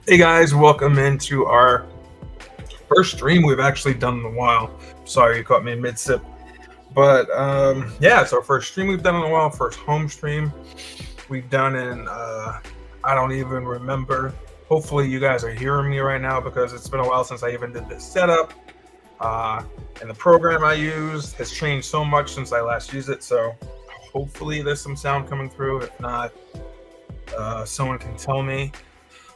Hey guys, welcome into our first stream we've actually done in a while. Sorry you caught me mid sip. But yeah, it's our first stream we've done in a while, first home stream we've done in I don't even remember. Hopefully you guys are hearing me right now because it's been a while since I even did this setup. Uh and the program I use has changed so much since I last used it, so hopefully there's some sound coming through. If not, someone can tell me.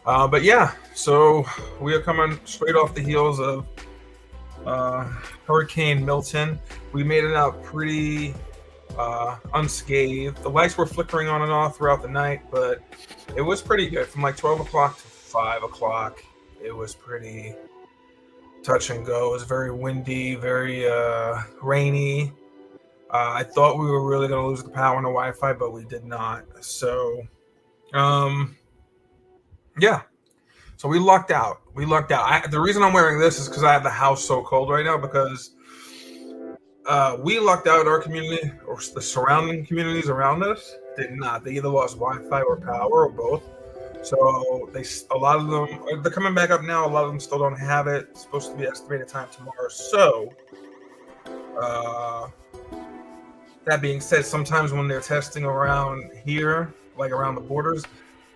But yeah, so we are coming straight off the heels of uh, Hurricane Milton. We made it out pretty unscathed. The lights were flickering on and off throughout the night, but it was pretty good. From like 12 o'clock to 5 o'clock, it was pretty touch and go. It was very windy, very rainy. I thought we were really going to lose the power and the Wi-Fi, but we did not. So, yeah. So we lucked out. The reason I'm wearing this is because I have the house so cold right now because we lucked out. Our community or the surrounding communities around us did not. They either lost Wi-Fi or power or both. So a lot of them, they're coming back up now. A lot of them still don't have it. It's supposed to be estimated time tomorrow. So that being said, sometimes when they're testing around here, like around the borders,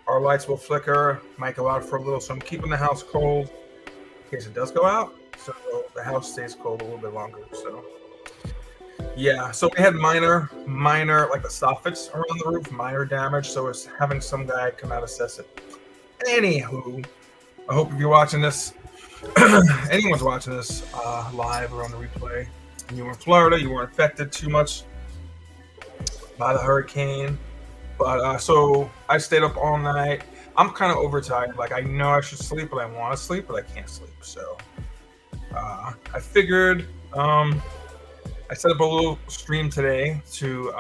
our lights will flicker, might go out for a little, so I'm keeping the house cold in case it does go out, so the house stays cold a little bit longer. So yeah, so we had minor, like the soffits around the roof, minor damage, so it's having some guy come out assess it. Anywho, I hope if you're watching this, anyone's watching this live or on the replay, and you were in Florida, you weren't affected too much by the hurricane. But so I stayed up all night. I'm kind of overtired. Like I know I should sleep, but I want to sleep, but I can't sleep. So I figured I set up a little stream today to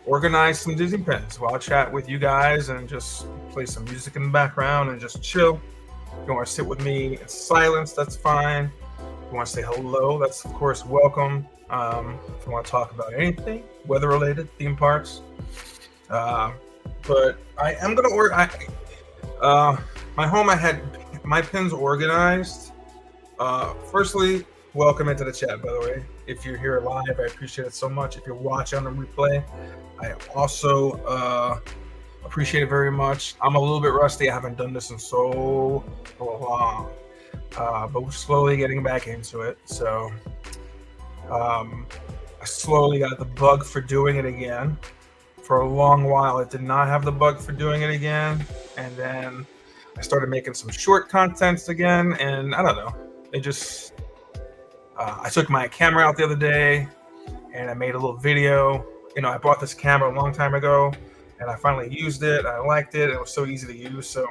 organize some Disney pins while I chat with you guys and just play some music in the background and just chill. If you want to sit with me in silence, that's fine. If you want to say hello, that's of course welcome. If you want to talk about anything weather related, theme parks. But I am gonna my home. I had my pins organized. Firstly, welcome into the chat. By the way, if you're here live, I appreciate it so much. If you're watching on the replay, I also appreciate it very much. I'm a little bit rusty. I haven't done this in so long, but we're slowly getting back into it. So I slowly got the bug for doing it again. For a long while, it did not have the bug for doing it again. And then I started making some short contents again. And I don't know, it just, I took my camera out the other day and I made a little video. You know, I bought this camera a long time ago and I finally used it. I liked it. It was so easy to use. So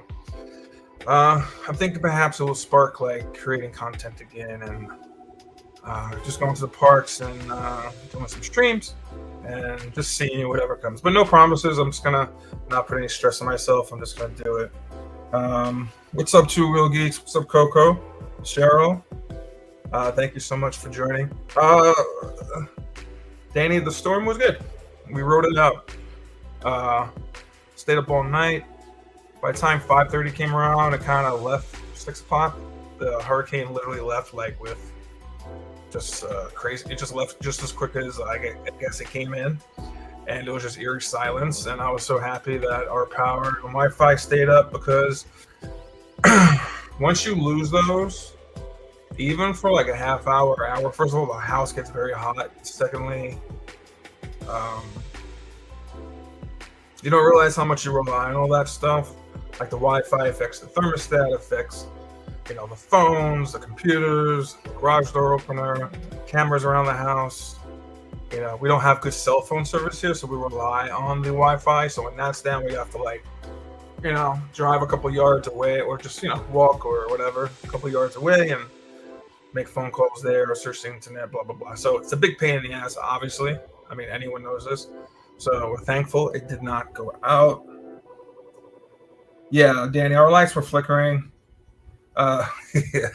I'm thinking perhaps it will spark like creating content again and just going to the parks and doing some streams and just seeing whatever comes. But no promises. I'm just gonna not put any stress on myself. I'm just gonna do it. What's up, Two Real Geeks? What's up, Coco? Cheryl? Thank you so much for joining. Danny, the storm was good. We rode it out. Stayed up all night. By the time 5:30 came around, it kind of left 6 o'clock. The hurricane literally left like with just crazy. It just left just as quick as I guess it came in, and it was just eerie silence. And I was so happy that our power and Wi-Fi stayed up because once you lose those, even for like a half hour, first of all, the house gets very hot. Secondly, you don't realize how much you rely on all that stuff. Like the Wi-Fi affects the thermostat, affects the phones, the computers, the garage door opener, cameras around the house. We don't have good cell phone service here, so we rely on the Wi-Fi. So when that's down, we have to like, drive a couple yards away or just, walk or whatever, a couple yards away and make phone calls there or search the internet, blah, blah, blah. So it's a big pain in the ass, obviously. I mean, anyone knows this. So we're thankful it did not go out. Yeah, Danny, our lights were flickering. Yeah.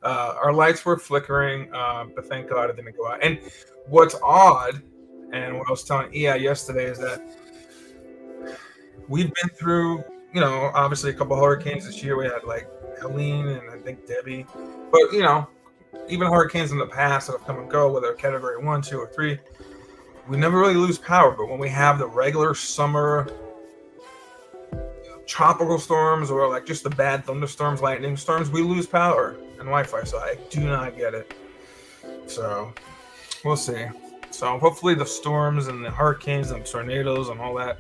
Our lights were flickering, but thank God it didn't go out. And what's odd, and what I was telling Ia yesterday, is that we've been through obviously a couple hurricanes this year. We had like Helene and I think Debbie, but even hurricanes in the past that have come and go, whether category 1, 2, or 3, we never really lose power. But when we have the regular summer tropical storms or like just the bad thunderstorms, lightning storms, we lose power and Wi-Fi. So I do not get it. So we'll see. So hopefully the storms and the hurricanes and tornadoes and all that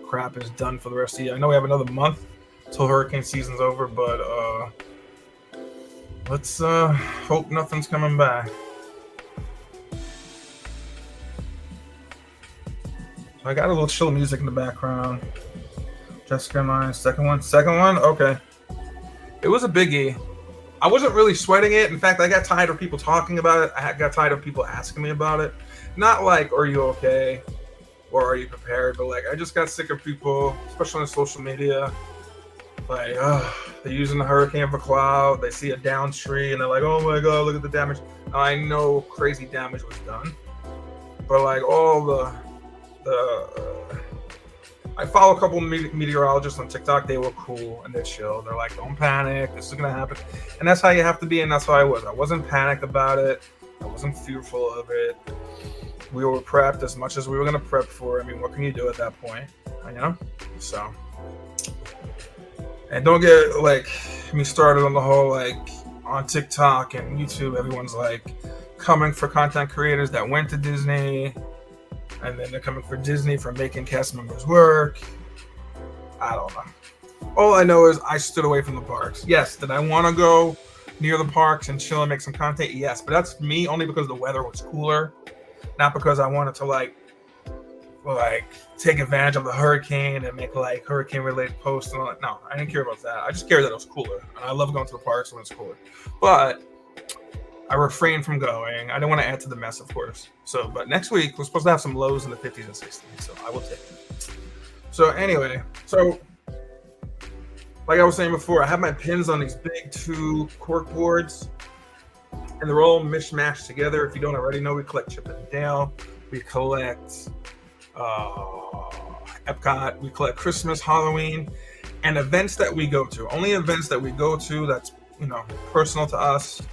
crap is done for the rest of the year. I know we have another month till hurricane season's over, but let's hope nothing's coming back. I got a little chill music in the background. Jessica and I, second one, okay. It was a biggie. I wasn't really sweating it. In fact, I got tired of people talking about it. I got tired of people asking me about it. Not like, are you okay? Or are you prepared? But like, I just got sick of people, especially on social media. Like, they're using the hurricane for cloud. They see a down tree and they're like, oh my God, look at the damage. Now, I know crazy damage was done. But like all I follow a couple of meteorologists on TikTok. They were cool and they're chill. They're like, don't panic. This is going to happen. And that's how you have to be. And that's how I was. I wasn't panicked about it. I wasn't fearful of it. We were prepped as much as we were going to prep for. I mean, what can you do at that point? So. And don't get like me started on the whole like on TikTok and YouTube. Everyone's like coming for content creators that went to Disney. And then they're coming for Disney for making cast members work. I don't know. All I know is I stood away from the parks. Yes, did I want to go near the parks and chill and make some content? Yes, but that's me only because the weather was cooler, not because I wanted to like take advantage of the hurricane and make like hurricane-related posts and all that. No, I didn't care about that. I just cared that it was cooler, and I love going to the parks when it's cooler. But I refrained from going. I didn't want to add to the mess, of course. So, but next week we're supposed to have some lows in the 50s and 60s, so I will take it. So anyway, like I was saying before, I have my pins on these big 2 cork boards, and they're all mishmashed together. If you don't already know, we collect Chip and Dale, we collect Epcot, we collect Christmas, Halloween, and events that we go to. Only events that we go to that's personal to us.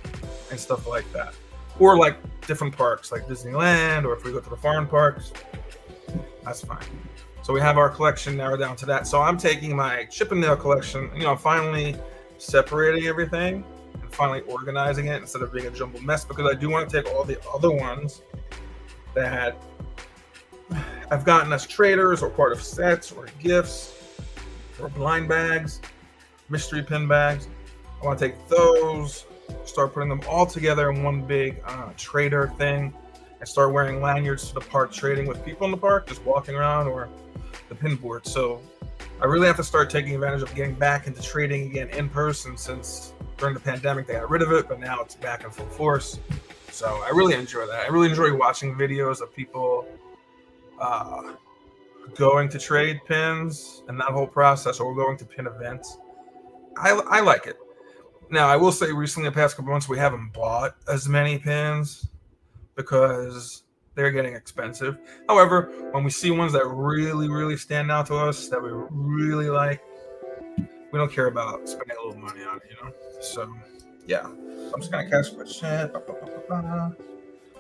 And stuff like that, or like different parks like Disneyland, or if we go to the foreign parks, that's fine. So we have our collection narrowed down to that. So I'm taking my Chip and Dale collection, finally separating everything and finally organizing it instead of being a jumbled mess, because I do want to take all the other ones that I've gotten as traders or part of sets or gifts or blind bags, mystery pin bags. I want to take those, start putting them all together in one big trader thing, and start wearing lanyards to the park, trading with people in the park, just walking around, or the pin board. So I really have to start taking advantage of getting back into trading again in person, since during the pandemic they got rid of it, but now it's back in full force. So I really enjoy that. I really enjoy watching videos of people going to trade pins and that whole process, or going to pin events. I like it. Now, I will say recently, the past couple months, we haven't bought as many pins because they're getting expensive. However, when we see ones that really, really stand out to us, that we really like, we don't care about spending a little money on it, So, yeah. So I'm just going to catch my shit.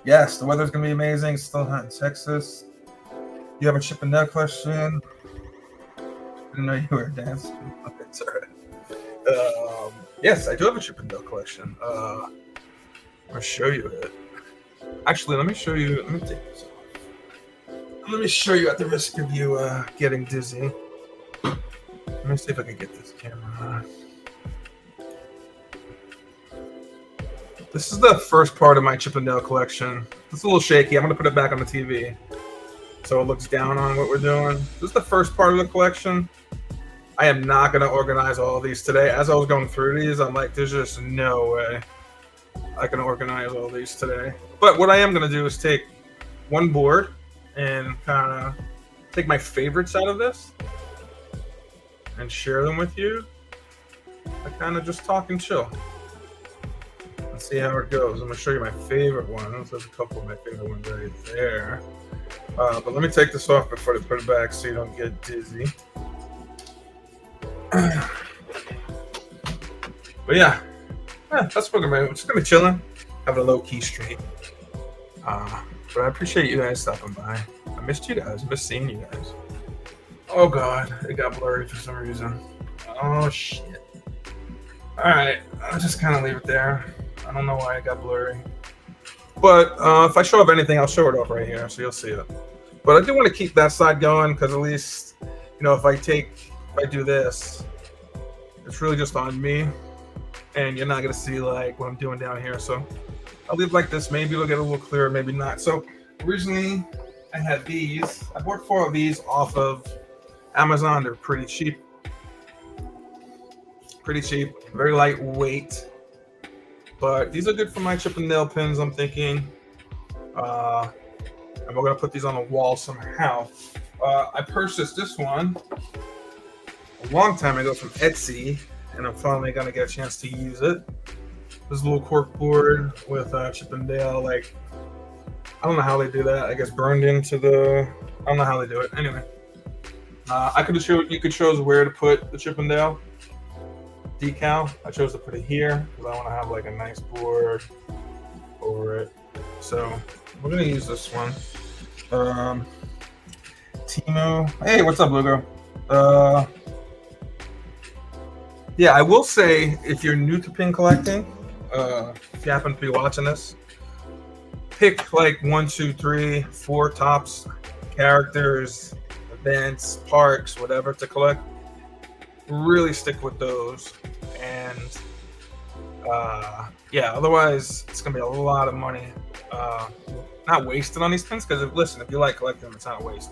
Yes, the weather's going to be amazing. It's still hot in Texas. You have a Chip and Dale question? I didn't know you were dancing. Okay, it's all right. Yes, I do have a Chip and Dale collection. I'll show you it. Actually, let me show you. Let me take this off. Let me show you at the risk of you getting dizzy. Let me see if I can get this camera. This is the first part of my Chip and Dale collection. It's a little shaky. I'm going to put it back on the TV so it looks down on what we're doing. This is the first part of the collection. I am not going to organize all of these today. As I was going through these, I'm like, there's just no way I can organize all these today. But what I am going to do is take one board and kind of take my favorites out of this and share them with you. I kind of just talk and chill and see how it goes. I'm going to show you my favorite ones. There's a couple of my favorite ones right there. But let me take this off before I put it back so you don't get dizzy. But yeah, that's what we're just gonna be chilling, having a low key stream. But I appreciate you guys stopping by. I missed you guys. I missed seeing you guys. Oh god, it got blurry for some reason. Oh shit. Alright, I'll just kind of leave it there. I don't know why it got blurry. But if I show up anything, I'll show it up right here, so you'll see it. But I do want to keep that side going, because at least, you know, if I do this, it's really just on me, and you're not going to see like what I'm doing down here. So I'll leave like this. Maybe it'll get a little clearer, maybe not. So originally I had these. I bought 4 of these off of Amazon. They're pretty cheap, very lightweight. But these are good for my chip and nail pins, I'm thinking. And we're gonna put these on the wall somehow. I purchased this one a long time ago from Etsy, and I'm finally gonna get a chance to use it. This little cork board with chip and dale, like, I don't know how they do that. I guess burned into the, I don't know how they do it. Anyway, you could choose where to put the chip and dale decal. I chose to put it here because I want to have like a nice board over it. So we're gonna use this one. Timo. Hey, what's up, Lugo? Yeah, I will say, if you're new to pin collecting, if you happen to be watching this, pick like 1, 2, 3, 4 tops characters, events, parks, whatever to collect. Really stick with those, and yeah, otherwise it's gonna be a lot of money not wasted on these pins, because listen, if you like collecting them, it's not a waste,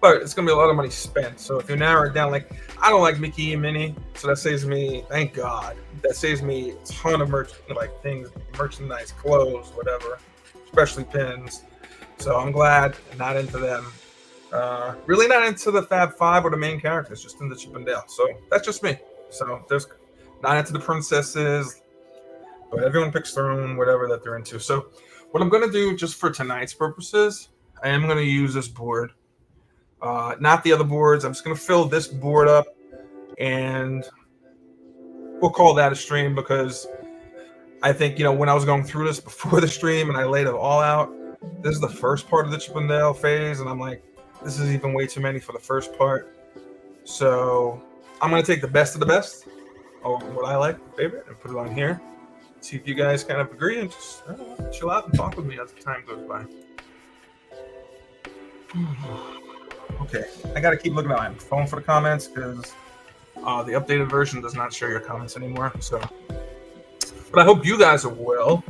but it's gonna be a lot of money spent. So if you narrow it down, like, I don't like Mickey and Minnie, so that saves me, thank God, that saves me a ton of merchandise, clothes, whatever, especially pins. So I'm glad I'm not into them. Really not into the Fab Five or the main characters, just in the Chip and Dale. So that's just me. So there's not into the princesses, but everyone picks their own whatever that they're into. So what I'm gonna do, just for tonight's purposes, I am gonna use this board, not the other boards. I'm just gonna fill this board up, and we'll call that a stream, because I think, you know, when I was going through this before the stream and I laid it all out, this is the first part of the Chip and Dale phase, and I'm like, this is even way too many for the first part. So I'm going to take the best of the best, or what I like, favorite, and put it on here. See if you guys kind of agree, and just chill out and talk with me as the time goes by. Okay, I got to keep looking at my phone for the comments, because the updated version does not show your comments anymore. So, but I hope you guys are well.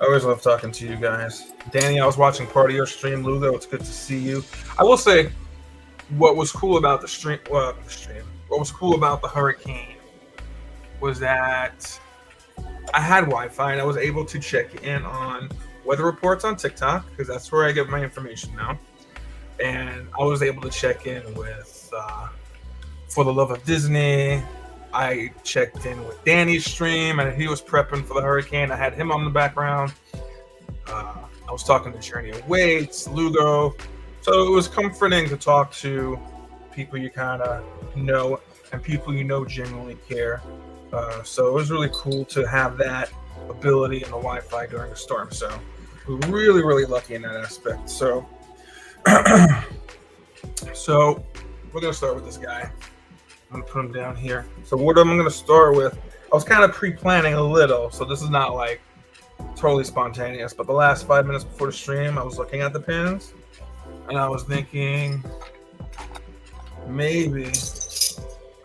I always love talking to you guys. Danny, I was watching part of your stream. Lugo, it's good to see you. I will say, what was cool about the stream, what was cool about the hurricane was that I had Wi-Fi, and I was able to check in on weather reports on TikTok, because that's where I get my information now. And I was able to check in with For the Love of Disney. I checked in with Danny's stream, and he was prepping for the hurricane. I had him on the background. I was talking to Journey of Waits, Lugo. So it was comforting to talk to people you kind of know, and people you know genuinely care. So it was really cool to have that ability in the Wi-Fi during the storm. So we're really, really lucky in that aspect. So, so we're going to start with this guy. I'm gonna put him down here. So what I'm gonna start with, I was kind of pre-planning a little, so this is not like totally spontaneous, but the last 5 minutes before the stream, I was looking at the pins, and I was thinking maybe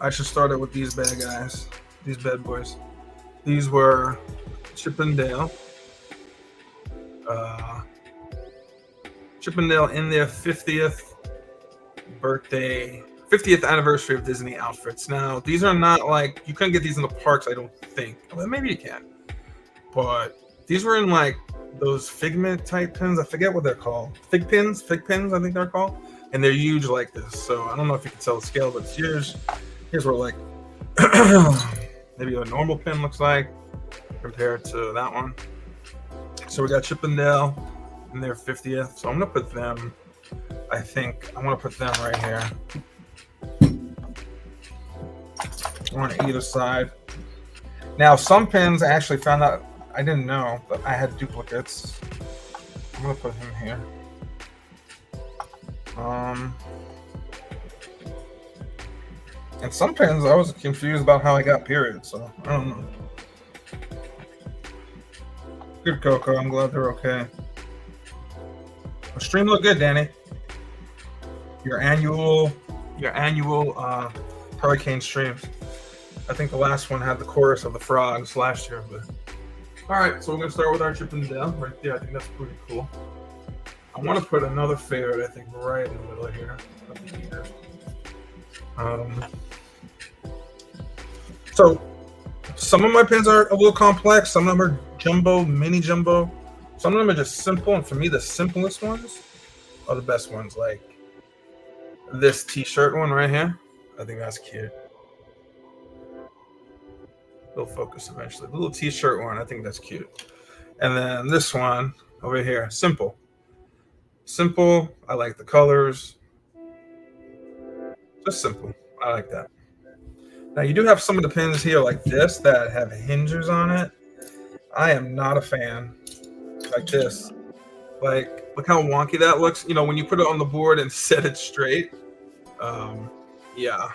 I should start it with these bad guys, these bad boys. These were Chip and Dale. Chip and Dale in their 50th anniversary of Disney outfits. Now, these are not like, you couldn't get these in the parks, I don't think. Well, maybe you can. But these were in like those figment type pins. I forget what they're called. Fig pins, I think they're called. And they're huge like this. So I don't know if you can tell the scale, but it's huge. Here's what like maybe a normal pin looks like compared to that one. So we got Chip and Dale in their 50th. So I'm gonna put them, I think I'm gonna put them right here. on either side. Now, some pins I actually found out, I didn't know, but I had duplicates. I'm gonna put him here. And some pins I was confused about how I got periods, so I don't know. Good, Coco. I'm glad they're okay. The stream looked good, Danny. Your annual hurricane streams. I think the last one had the chorus of the frogs last year. But all right, so we're gonna start with our Chippendale right there. I think that's pretty cool. I want to put another favorite, I think, right in the middle here. So some of my pins are a little complex. Some of them are jumbo, mini jumbo. Some of them are just simple, and for me, the simplest ones are the best ones. Like this T-shirt one right here. I think that's cute. It'll focus eventually. The little T-shirt one, I think that's cute. And then this one over here, simple. Simple. I like the colors. Just simple. I like that. Now you do have some of the pins here like this that have hinges on it. I am not a fan. Like this. Like, look how wonky that looks. You know, when you put it on the board and set it straight. Yeah.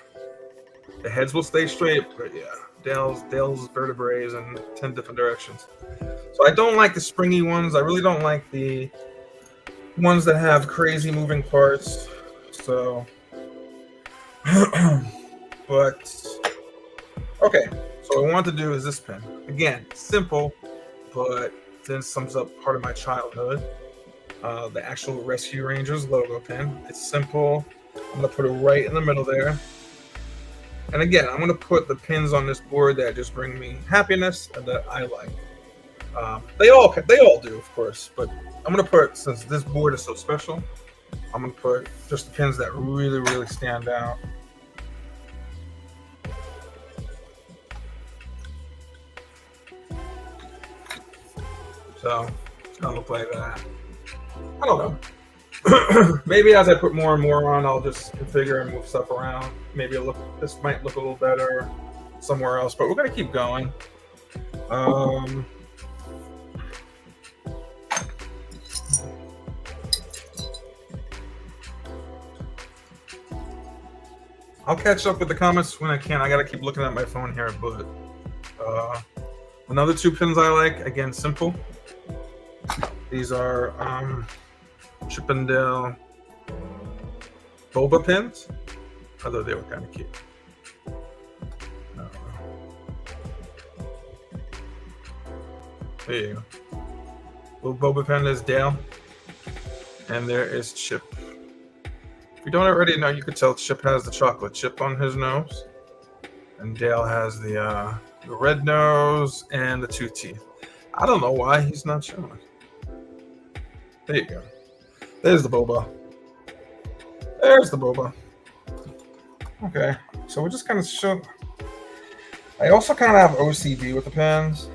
The heads will stay straight, but yeah. Dale's vertebrae in 10 different directions. So I don't like the springy ones. I really don't like the ones that have crazy moving parts. So, but okay. So what I want to do is this pin. Again, simple, but then sums up part of my childhood. The actual Rescue Rangers logo pin. It's simple. I'm gonna put it right in the middle there. And again, I'm going to put the pins on this board that just bring me happiness and that I like. They all do, of course. But I'm going to put, since this board is so special, I'm going to put just the pins that really, really stand out. So it's going to look like that. I don't know. Maybe as I put more and more on, I'll just configure and move stuff around. Maybe this might look a little better somewhere else, but we're gonna keep going. I'll catch up with the comments when I can. I gotta keep looking at my phone here, but another two pins I like, again, simple. These are Chippendale boba pins. I thought they were kind of cute. There you go. Little boba pin is Dale, and there is Chip. If you don't already know, you could tell Chip has the chocolate chip on his nose, and Dale has the red nose and the two teeth. I don't know why he's not showing. There you go. There's the boba. There's the boba. Okay, so we're just kind of show. I also kind of have OCD with the pens,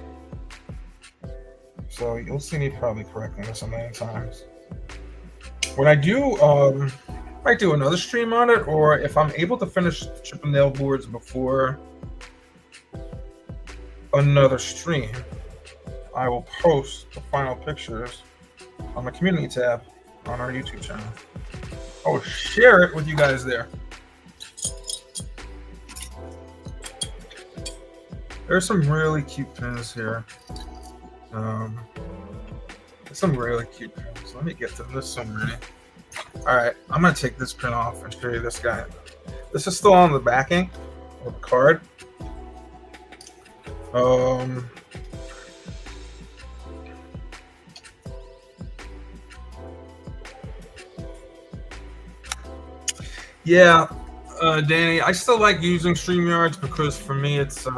so you'll see me probably correcting this a million times. When I do, might do another stream on it, or if I'm able to finish the Chippendale boards before another stream, I will post the final pictures on the community tab on our YouTube channel. I will share it with you guys there. There's some really cute pins here. There's some really cute pins. Let me get to this one ready. All right, I'm gonna take this pin off and show you this guy. This is still on the backing of the card. Yeah, Danny, I still like using StreamYards because for me it's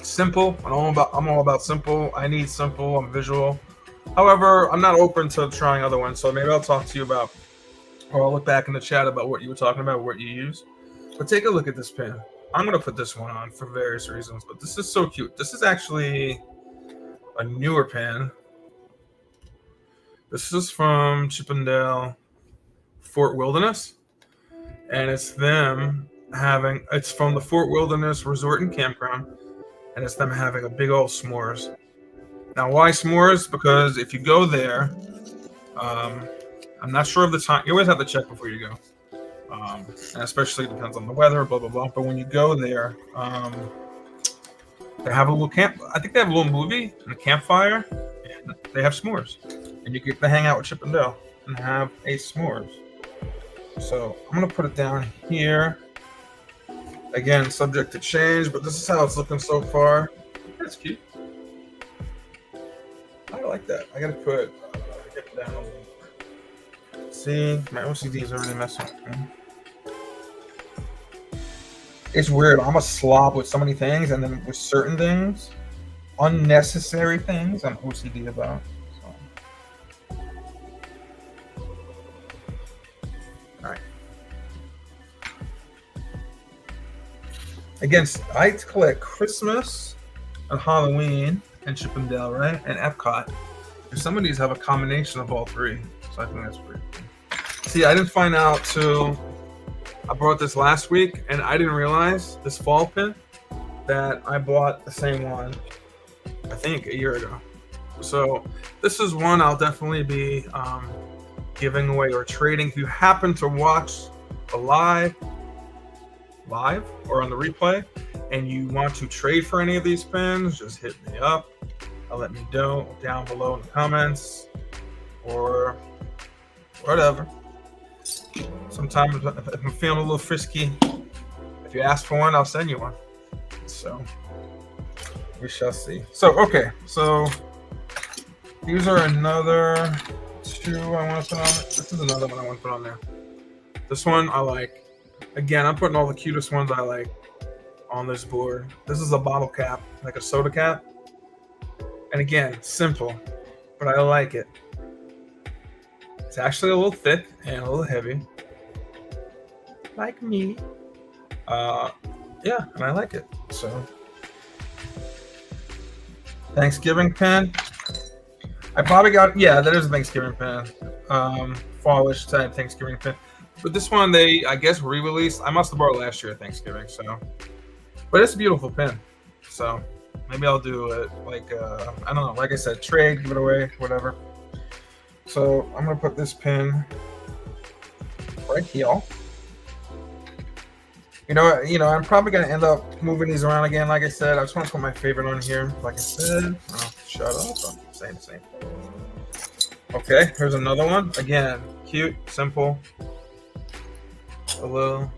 simple. I'm all about simple. I need simple. I'm visual. However, I'm not open to trying other ones, so maybe I'll talk to you about, or I'll look back in the chat about what you were talking about, what you use. But take a look at this pin. I'm gonna put this one on for various reasons, but this is so cute. This is actually a newer pin. This is from Chippendale Fort Wilderness. and it's them having. It's from the Fort Wilderness Resort and Campground, and it's them having a big old s'mores. Now, why s'mores? Because if you go there, um, I'm not sure of the time. You always have to check before you go, and especially depends on the weather. Blah blah blah. But when you go there, they have a little camp. I think they have a little movie and a campfire. And they have s'mores, and you get to hang out with Chip and Dale and have a s'mores. So I'm gonna put it down here. Again, subject to change, but this is how it's looking so far. That's cute. I like that. I gotta put get it down a little. See, my OCD is already messing with me. It's weird. I'm a slob with so many things, and then with certain things, unnecessary things, I'm OCD about. So. All right. Again, I collect Christmas and Halloween and Chip and Dale, right? And Epcot. And some of these have a combination of all three. So I think that's pretty cool. See, I didn't find out till I bought this last week, and I didn't realize this fall pin that I bought the same one, I think, a year ago. So this is one I'll definitely be giving away or trading. If you happen to watch the live or on the replay, and you want to trade for any of these pins, just hit me up. Let me know down below in the comments or whatever. Sometimes if I'm feeling a little frisky, if you ask for one, I'll send you one. So we shall see. So okay, so these are another two I want to put on. This is another one I want to put on there. This one I like. Again, I'm putting all the cutest ones I like on this board. This is a bottle cap, like a soda cap. And again, simple, but I like it. It's actually a little thick and a little heavy. Like me. Yeah, and I like it. So Thanksgiving pin. I probably got, yeah, that is a Thanksgiving pin. Fallish type Thanksgiving pin. But this one they, I guess, re-released. I must have bought it last year at Thanksgiving, so. But it's a beautiful pin. So maybe I'll do it like, I don't know, like I said, trade, give it away, whatever. So I'm gonna put this pin right here. You know, I'm probably gonna end up moving these around again. Like I said, I just want to put my favorite on here. Like I said, oh, shut up. I'm saying the same thing. Okay, here's another one. Again, cute, simple. A little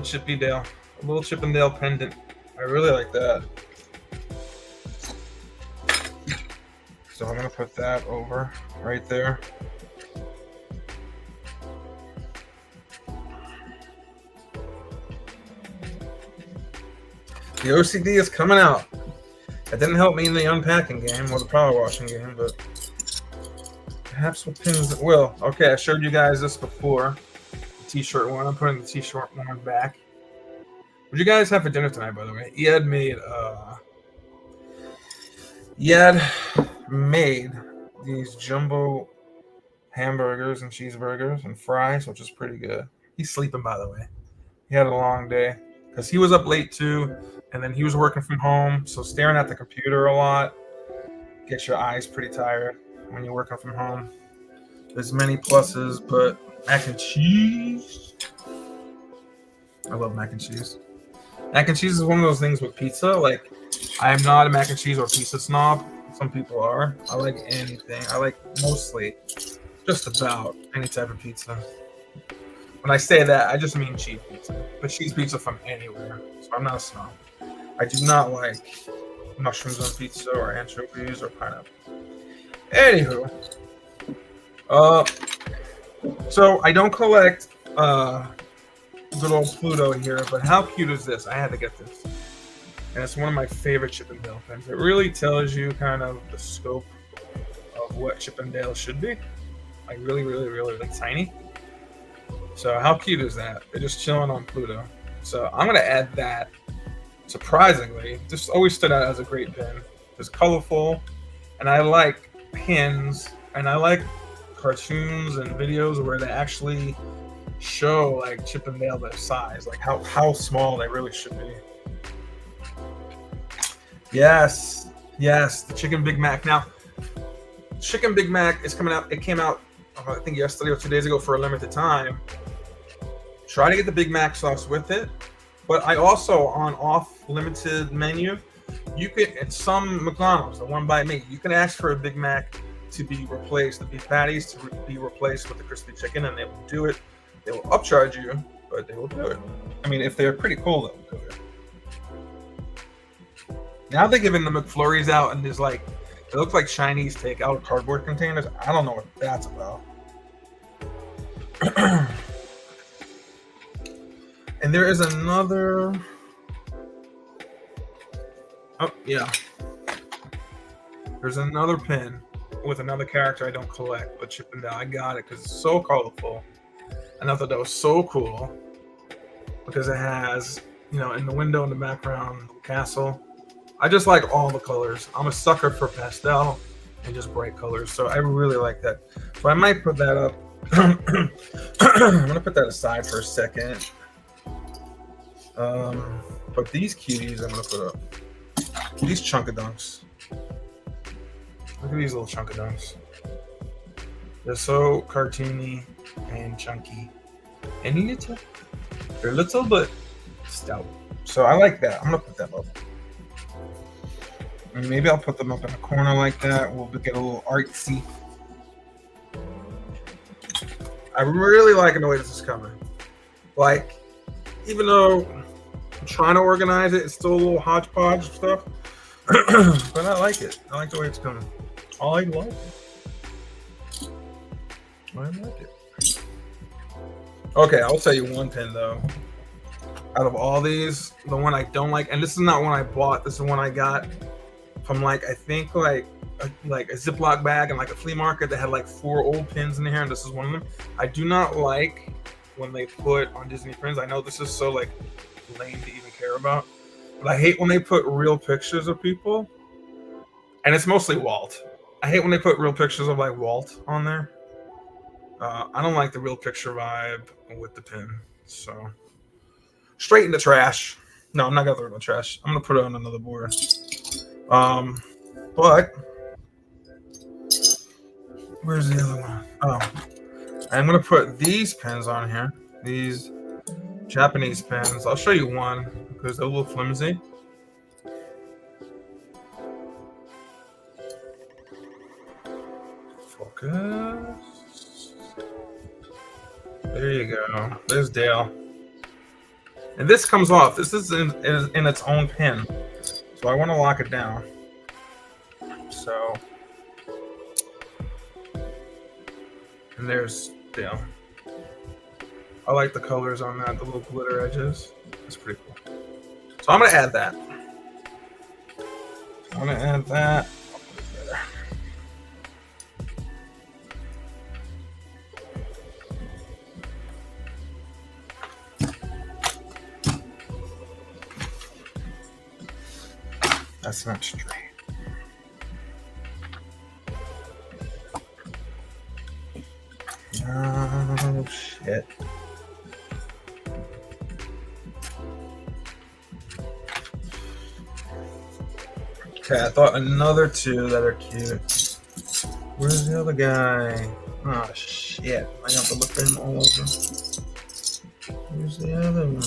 Chip and Dale pendant. I really like that. So I'm gonna put that over right there. The OCD is coming out. It didn't help me in the unpacking game or the power washing game, but perhaps with pins it will. Okay, I showed you guys this before. The t-shirt one. I'm putting the t-shirt one back. What did you guys have for dinner tonight, by the way? Ed made these jumbo hamburgers and cheeseburgers and fries, which is pretty good. He's sleeping, by the way. He had a long day because he was up late too, and then he was working from home. So staring at the computer a lot gets your eyes pretty tired when you're working from home. There's many pluses, but mac and cheese. I love mac and cheese. Mac and cheese is one of those things with pizza. Like, I am not a mac and cheese or pizza snob. Some people are. I like anything. I like mostly just about any type of pizza. When I say that, I just mean cheese pizza. But cheese pizza from anywhere. So I'm not a snob. I do not like mushrooms on pizza or anchovies or pineapple. Anywho. So I don't collect good old Pluto here, but how cute is this? I had to get this. And it's one of my favorite Chip and Dale pins. It really tells you kind of the scope of what Chip and Dale should be. Like really, really, really, really tiny. So how cute is that? They're just chilling on Pluto. So I'm going to add that. Surprisingly, this always stood out as a great pin. It's colorful, and I like pins, and I like cartoons and videos where they actually show like Chip and Dale their size, like how small they really should be. Yes, yes, the Chicken Big Mac. Now, Chicken Big Mac is coming out. It came out, I think, yesterday or 2 days ago for a limited time. Try to get the Big Mac sauce with it. But I also, on off limited menu, you could, at some McDonald's, the one by me, you can ask for a Big Mac to be replaced, the beef patties to be replaced with the crispy chicken, and they will do it. They will upcharge you, but they will do it. I mean, if they're pretty cool, they'll do it. Now they're giving the McFlurries out, and there's like, it looks like Chinese takeout cardboard containers. I don't know what that's about. And there is another. Oh, yeah. There's another pin with another character I don't collect, but Chip and Dale. I got it because it's so colorful. And I thought that was so cool because it has, you know, in the window in the background, the castle. I just like all the colors. I'm a sucker for pastel and just bright colors. So I really like that. So I might put that up. I'm going to put that aside for a second. But these cuties I'm going to put up. These Chunkadunks. Look at these little Chunkadunks. They're so cartoony and chunky. And little. They're little but stout. So I like that. I'm going to put them up. And maybe I'll put them up in a corner like that. We'll get a little artsy. I'm really liking the way this is coming. Like, even though I'm trying to organize it, it's still a little hodgepodge stuff. But I like it. I like the way it's coming. I like it. I like it. Okay, I'll tell you one pin though. Out of all these, the one I don't like, and this is not one I bought, this is one I got from like, I think like a Ziploc bag and like a flea market that had like 4 old pins in here, and this is one of them. I do not like when they put on Disney pins. I know this is so like lame to even care about, but I hate when they put real pictures of people, and it's mostly Walt. I hate when they put real pictures of like Walt on there. I don't like the real picture vibe with the pin, so straight in the trash. No, I'm not gonna throw it in the trash. I'm gonna put it on another board. But where's the other one? Oh, I'm gonna put these pins on here. These Japanese pins. I'll show you one because they're a little flimsy. Focus. There you go. There's Dale. And this comes off. This is in its own pin. So I want to lock it down. So. And there's Dale. I like the colors on that, the little glitter edges. That's pretty cool. So I'm going to add that. I'm going to add that. I'll put it there. That's not straight. Oh, shit. Okay, I thought another 2 that are cute. Where's the other guy? Oh, shit. I have to look for him all over. Where's the other one?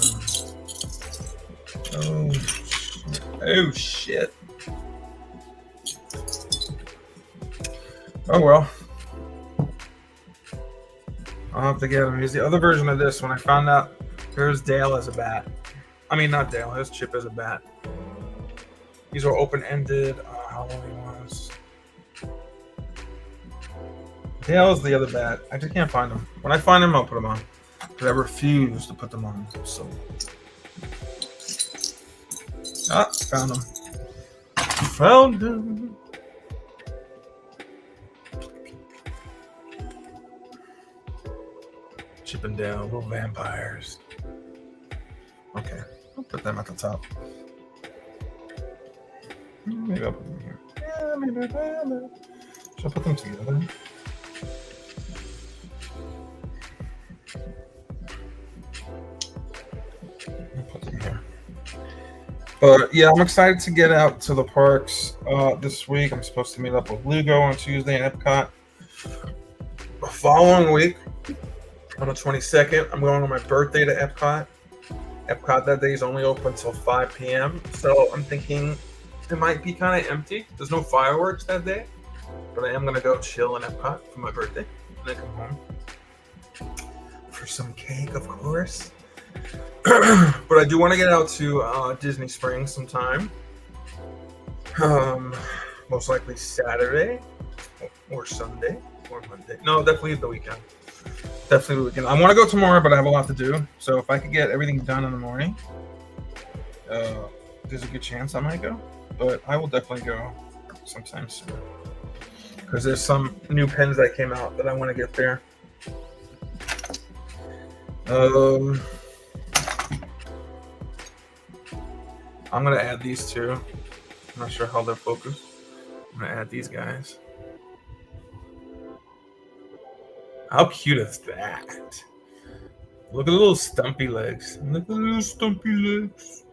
Oh, shit. Oh, shit. Oh, well. I'll have to get him. Here's the other version of this. When I found out, here's Dale as a bat. I mean, not Dale. Here's Chip as a bat. These are open-ended Halloween ones. Dale's the other bat. I just can't find them. When I find them, I'll put them on. Because I refuse to put them on. So. Ah, found them. Found them. Chip and Dale, little vampires. Okay, I'll put them at the top. Maybe I'll put them here. Yeah, maybe. Should I put them together? But yeah, I'm excited to get out to the parks this week. I'm supposed to meet up with Lugo on Tuesday in Epcot. The following week, on the 22nd, I'm going on my birthday to Epcot. Epcot that day is only open until 5 p.m. So I'm thinking it might be kind of empty. There's no fireworks that day. But I am going to go chill in Epcot for my birthday. And then come home for some cake, of course. But I do want to get out to Disney Springs sometime. Most likely Saturday or Sunday or Monday. No, definitely the weekend. Definitely the weekend. I want to go tomorrow, but I have a lot to do. So if I could get everything done in the morning, there's a good chance I might go. But I will definitely go sometime soon. Because there's some new pens that came out that I want to get there. I'm going to add these two. I'm not sure how they're focused. I'm going to add these guys. How cute is that? Look at the little stumpy legs. Look at the little stumpy legs.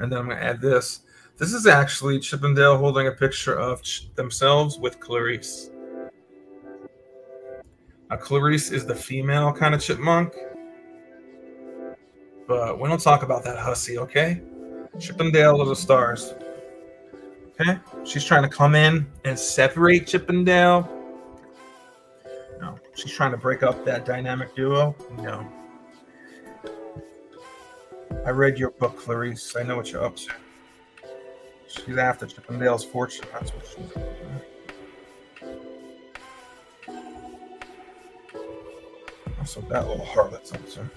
And then I'm going to add this. This is actually Chip and Dale holding a picture of themselves with Clarice. Now, Clarice is the female kind of chipmunk. But we don't talk about that hussy, okay? Chip and Dale are the stars. Okay? She's trying to come in and separate Chip and Dale. No. She's trying to break up that dynamic duo. No. I read your book, Clarice. I know what you're up to. She's after Chip and Dale's fortune. That's what she's after. Also, that little harlot's up to.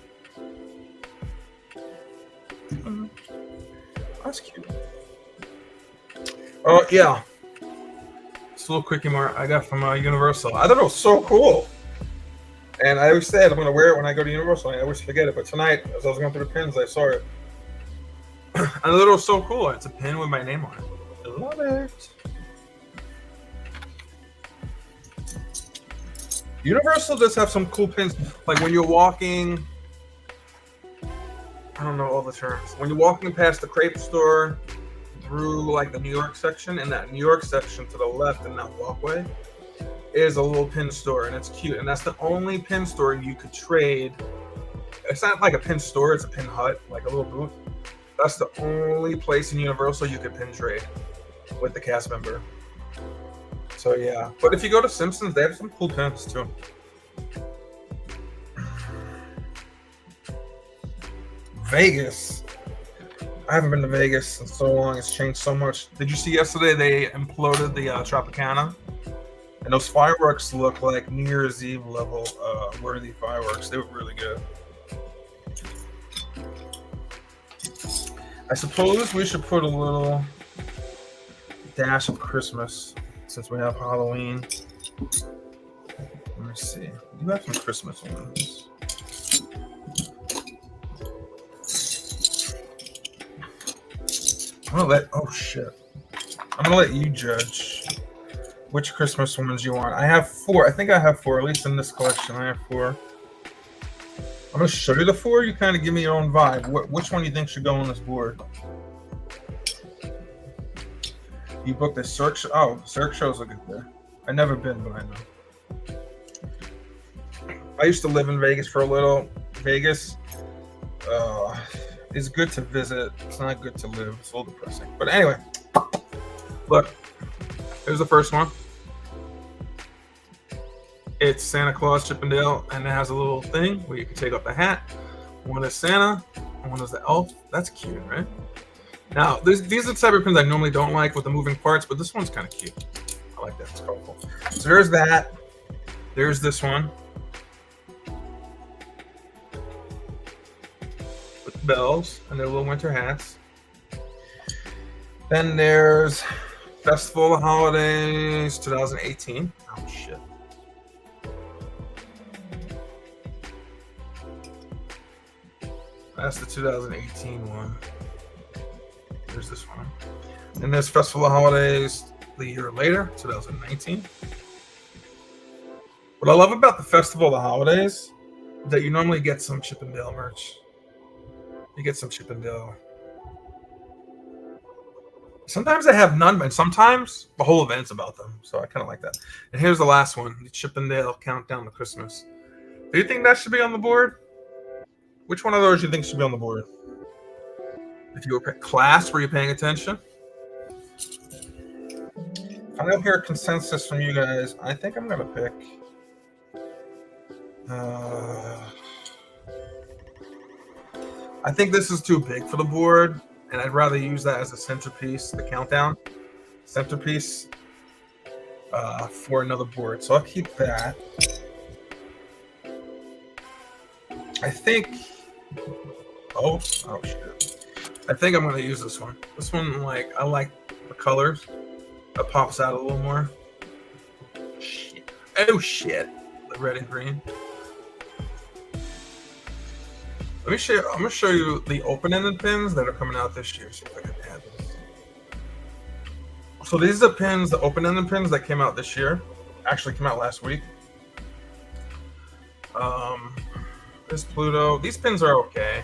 That's cute. Oh, yeah. It's a little quickie mark I got from Universal. I thought it was so cool. And I always said I'm going to wear it when I go to Universal. I always forget it. But tonight, as I was going through the pins, I saw it. I thought it was so cool. It's a pin with my name on it. I love it. Universal does have some cool pins. Like when you're walking... I don't know all the terms. When you're walking past the crepe store through like the New York section, in that New York section to the left in that walkway is a little pin store, and it's cute. And that's the only pin store you could trade. It's not like a pin store, it's a pin hut, like a little booth. That's the only place in Universal you could pin trade with the cast member. So yeah. But if you go to Simpsons, they have some cool pins too. Vegas. I haven't been to Vegas in so long. It's changed so much. Did you see yesterday they imploded the Tropicana? And those fireworks look like New Year's Eve level worthy fireworks. They were really good. I suppose we should put a little dash of Christmas since we have Halloween. Let me see. You have some Christmas ones. I'm gonna let I'm gonna let you judge which Christmas ones you want. I have 4. I think I have 4, at least in this collection. I have 4. I'm gonna show you the 4. You kind of give me your own vibe. Which one do you think should go on this board? You booked the Cirque show. Oh, Cirque shows look good there. I've never been, but I know. I used to live in Vegas for a little. Vegas is good to visit. It's not good to live. It's a little depressing. But anyway, look. Here's the first one. It's Santa Claus, Chip and Dale, and it has a little thing where you can take off the hat. One is Santa, and one is the elf. That's cute, right? Now, these are the type of pins I normally don't like with the moving parts, but this one's kind of cute. I like that. It's colorful. So there's that. There's this one. With the bells and their little winter hats. Then there's Festival of Holidays 2018. Oh, shit. That's the 2018 one. There's this one. And there's Festival of Holidays the year later, 2019. What I love about the Festival of Holidays is that you normally get some Chip and Dale merch. You get some Chip and Dale Sometimes they have none, but sometimes the whole event's about them. So I kind of like that. And here's the last one: the Chippendale Countdown to Christmas. Do you think that should be on the board? Which one of those do you think should be on the board? If you were class, were you paying attention? If I don't hear a consensus from you guys, I think I'm gonna pick. I think this is too big for the board, and I'd rather use that as a centerpiece, the countdown centerpiece, for another board. So I'll keep that. I think. Oh shit! I think I'm gonna use this one. This one, like, I like the colors. That pops out a little more. Shit! Oh shit! The red and green. Let me show you. I'm gonna show you the open-ended pins that are coming out this year. See if I can add this. So these are the pins, the open-ended pins that came out this year. Actually, came out last week. This Pluto. These pins are okay.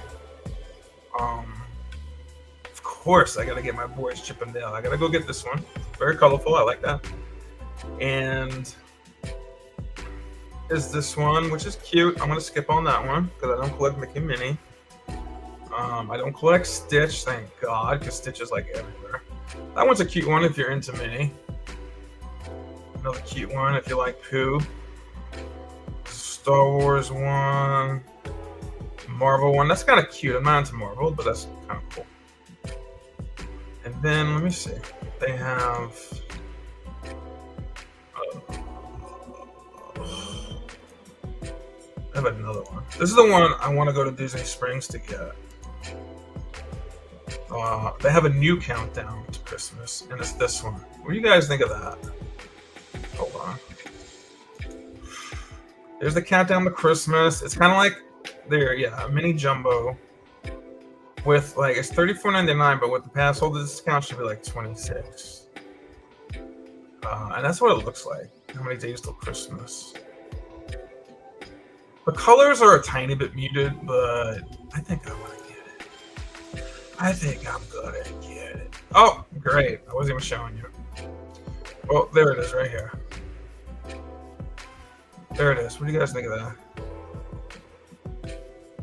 Of course, I gotta get my boys Chippendale. I gotta go get this one. Very colorful. I like that. And is this one, which is cute. I'm gonna skip on that one because I don't collect Mickey Minnie. I don't collect Stitch, thank God, because Stitch is like everywhere. That one's a cute one if you're into Minnie. Another cute one if you like Pooh. Star Wars one. Marvel one. That's kind of cute. I'm not into Marvel, but that's kind of cool. And then let me see. They have. I have another one. This is the one I want to go to Disney Springs to get. They have a new countdown to Christmas, and it's this one. What do you guys think of that? Hold on. There's the countdown to Christmas. It's kind of like a mini jumbo with, like, it's $34.99, but with the pass holder discount should be like $26. And that's what it looks like. How many days till Christmas? The colors are a tiny bit muted, but I think I want to get it. I think I'm gonna get it. Oh, great. I wasn't even showing you. Oh, there it is right here. There it is. What do you guys think of that?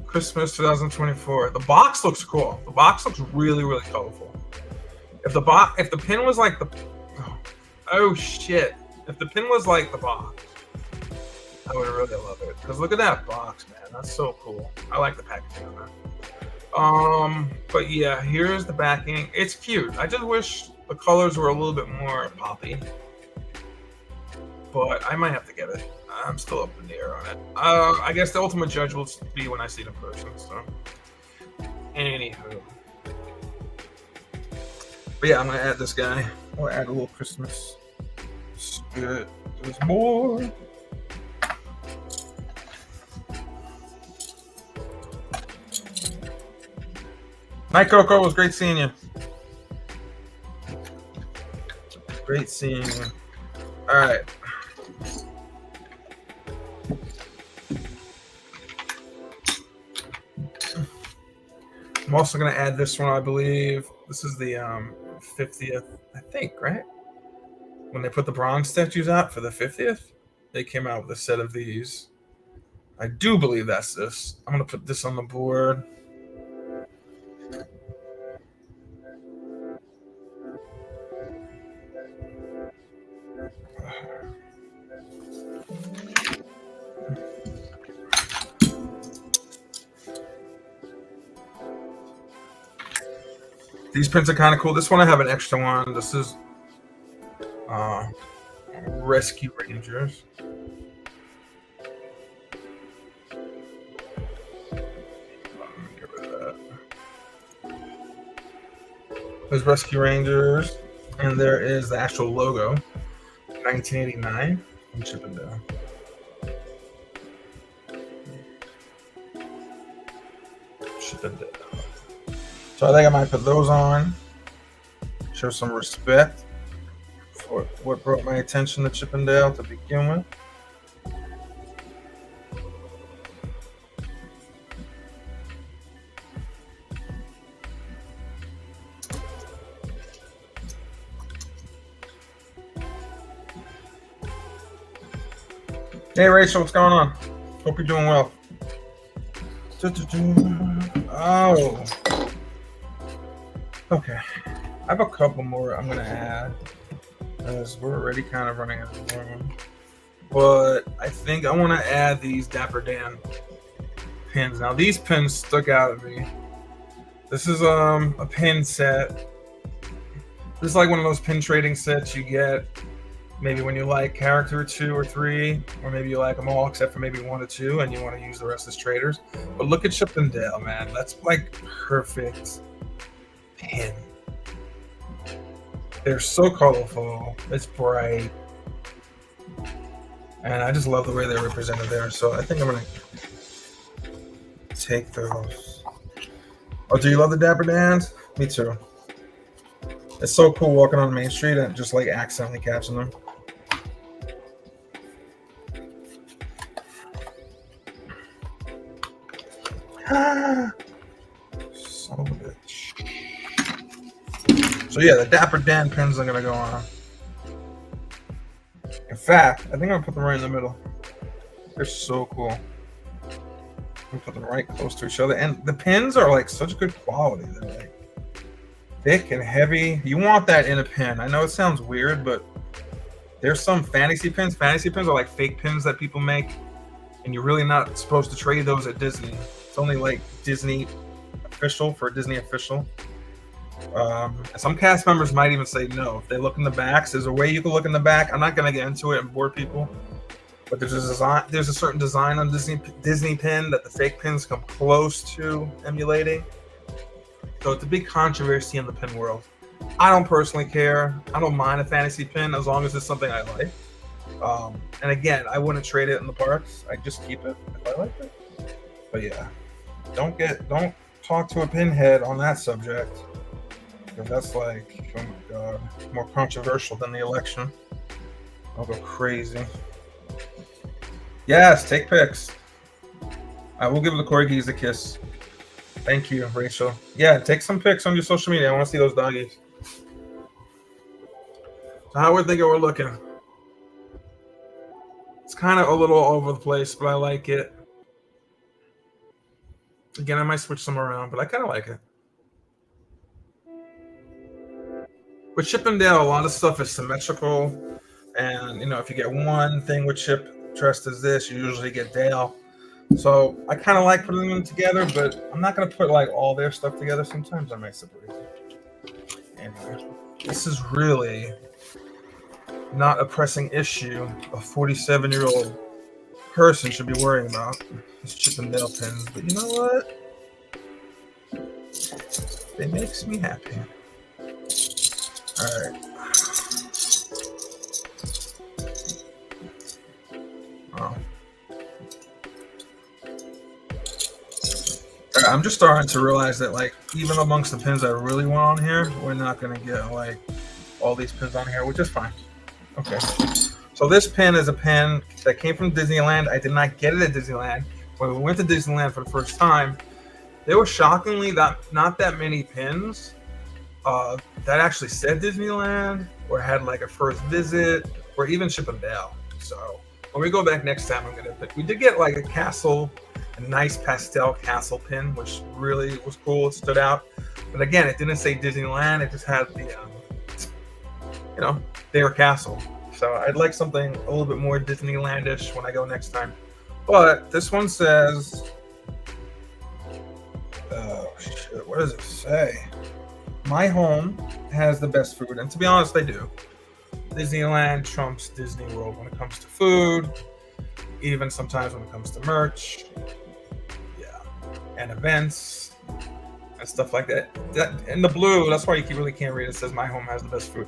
Christmas 2024. The box looks cool. The box looks really, really colorful. If the pin was like the oh shit. If the pin was like the box, I would really love it. Because look at that box, man. That's so cool. I like the packaging on that. But yeah, here's the backing. It's cute. I just wish the colors were a little bit more poppy. But I might have to get it. I'm still up in the air on it. I guess the ultimate judge will be when I see it in person. So, anywho. But yeah, I'm gonna add this guy. I'll add a little Christmas spirit to this board. Night, Coco. It was great seeing you. Great seeing you. All right. I'm also going to add this one, I believe. This is the 50th, I think, right? When they put the bronze statues out for the 50th, they came out with a set of these. I do believe that's this. I'm going to put this on the board. These prints are kind of cool. This one I have an extra one. This is Rescue Rangers. Get rid of that. There's Rescue Rangers, and there is the actual logo, 1989 from Chippendale. Chippendale. So I think I might put those on, show some respect for what brought my attention to Chippendale to begin with. Hey Rachel, what's going on? Hope you're doing well. Oh, okay. I have a couple more I'm gonna add as we're already kind of running out of time. But I think I want to add these Dapper Dan pins. Now these pins stuck out at me. This is a pin set. This is like one of those pin trading sets you get maybe when you like character 2 or 3, or maybe you like them all except for maybe 1 or 2, and you want to use the rest as traders. But look at Chip and Dale, man. That's like perfect pin. They're so colorful. It's bright. And I just love the way they're represented there. So I think I'm going to take those. Oh, do you love the Dapper Dans? Me too. It's so cool walking on Main Street and just like accidentally catching them. Son of a bitch. So yeah, the Dapper Dan pins are gonna go on. In fact, I think I'm gonna put them right in the middle. They're so cool. I'm gonna put them right close to each other, and the pins are like such good quality. They're like thick and heavy. You want that in a pin. I know it sounds weird, but there's some fantasy pins. Fantasy pins are like fake pins that people make, and you're really not supposed to trade those at Disney. It's only like Disney official for Disney official. Some cast members might even say no. If they look in the backs, there's a way you can look in the back. I'm not going to get into it and bore people, but there's a design. There's a certain design on Disney pin that the fake pins come close to emulating. So it's a big controversy in the pin world. I don't personally care. I don't mind a fantasy pin as long as it's something I like. And again, I wouldn't trade it in the parks. I just keep it if I like it. But yeah, don't talk to a pinhead on that subject, because that's like, oh my god, more controversial than the election. I'll go crazy. Yes, take pics. I will give the corgis a kiss. Thank you, Rachel. Yeah, take some pics on your social media. I want to see those doggies. So how we thinking we're looking? It's kind of a little all over the place, but I like it. Again, I might switch some around, but I kind of like it. With Chip and Dale, a lot of stuff is symmetrical, and you know, if you get one thing with Chip dressed as this, you usually get Dale. So I kind of like putting them together, but I'm not going to put like all their stuff together. Sometimes I might separate them. Anyway, this is really not a pressing issue a 47-year-old person should be worrying about. It's Chip and Dale pins, but you know what? It makes me happy. All right. Oh. I'm just starting to realize that, like, even amongst the pins I really want on here, we're not gonna get like all these pins on here, which is fine. Okay. So this pin is a pin that came from Disneyland. I did not get it at Disneyland. When we went to Disneyland for the first time, there were shockingly not that many pins that actually said Disneyland or had like a first visit or even Chip and Dale. So when we go back next time, I'm gonna pick. We did get like a nice pastel castle pin, which really was cool. It stood out. But again, it didn't say Disneyland. It just had the, their castle. So I'd like something a little bit more Disneylandish when I go next time. But this one says, oh shit, what does it say? My home has the best food. And to be honest, they do. Disneyland trumps Disney World when it comes to food, even sometimes when it comes to merch, and events and stuff like that. In the blue, that's why you really can't read it. It says my home has the best food.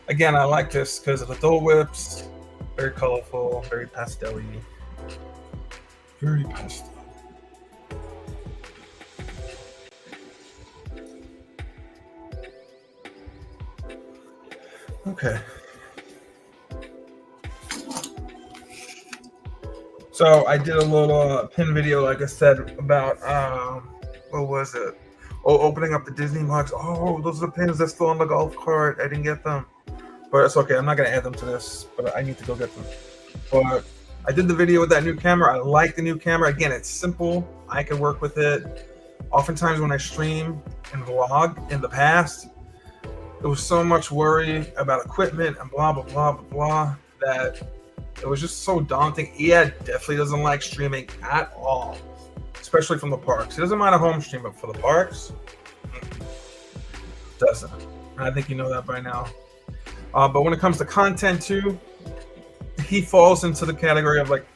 Again, I like this because of the Dole Whips. Very colorful, very pastel-y. Very pastel. Okay. So I did a little pin video, like I said, about what was it? Oh, opening up the Disney mugs. Oh, those are the pins that's still on the golf cart. I didn't get them, but it's okay. I'm not gonna add them to this, but I need to go get them. But I did the video with that new camera. I like the new camera. Again, it's simple. I can work with it. Oftentimes when I stream and vlog in the past, there was so much worry about equipment and blah, blah, blah, blah, blah, that it was just so daunting. Ed definitely doesn't like streaming at all, especially from the parks. He doesn't mind a home stream, but for the parks, doesn't. I think you know that by now. But when it comes to content too, he falls into the category of like,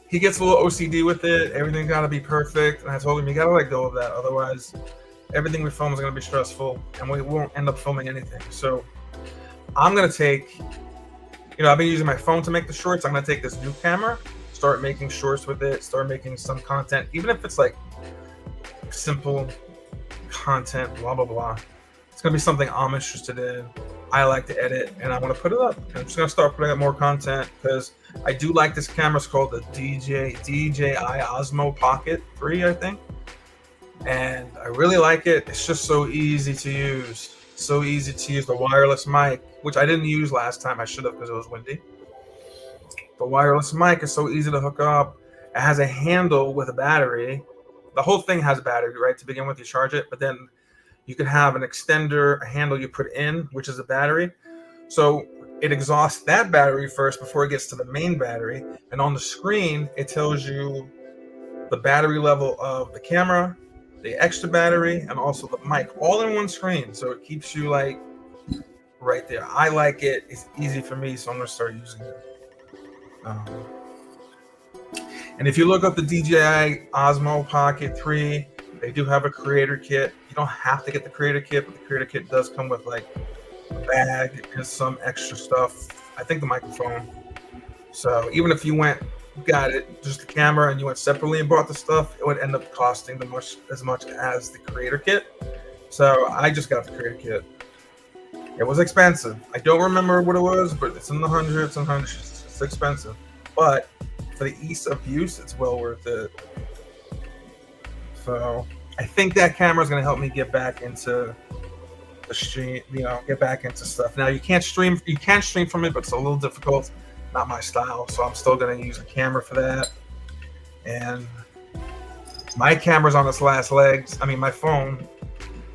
he gets a little OCD with it. Everything's got to be perfect. And I told him, you got to let go of that. Otherwise, everything we film is going to be stressful and we won't end up filming anything. So I'm going to take, I've been using my phone to make the shorts. I'm going to take this new camera, start making shorts with it, start making some content, even if it's like simple content, blah, blah, blah. It's going to be something I'm interested in. I like to edit and I want to put it up. And I'm just going to start putting up more content because I do like this camera. It's called the DJI Osmo Pocket 3, I think. And I really like it. It's just so easy to use. So easy to use. The wireless mic, which I didn't use last time. I should have because it was windy. The wireless mic is so easy to hook up. It has a handle with a battery. The whole thing has a battery, right? To begin with, you charge it, but then you can have an extender, a handle you put in, which is a battery. So it exhausts that battery first before it gets to the main battery. And on the screen, it tells you the battery level of the camera, the extra battery, and also the mic, all in one screen. So it keeps you like right there. I like it. It's easy for me, so I'm gonna start using it. And if you look up the DJI Osmo Pocket 3, they do have a creator kit. You don't have to get the creator kit, but the creator kit does come with like a bag and some extra stuff. I think the microphone. So even if you got it, just the camera, and you went separately and bought the stuff, it would end up costing as much as the creator kit. So I just got the creator kit. It was expensive. I don't remember what it was, but it's in the hundreds and hundreds. It's expensive, but for the ease of use, it's well worth it. So I think that camera is going to help me get back into the stream, get back into stuff. Now you can stream from it, but it's a little difficult. Not my style. So I'm still going to use a camera for that. And my camera's on its last legs. I mean, my phone.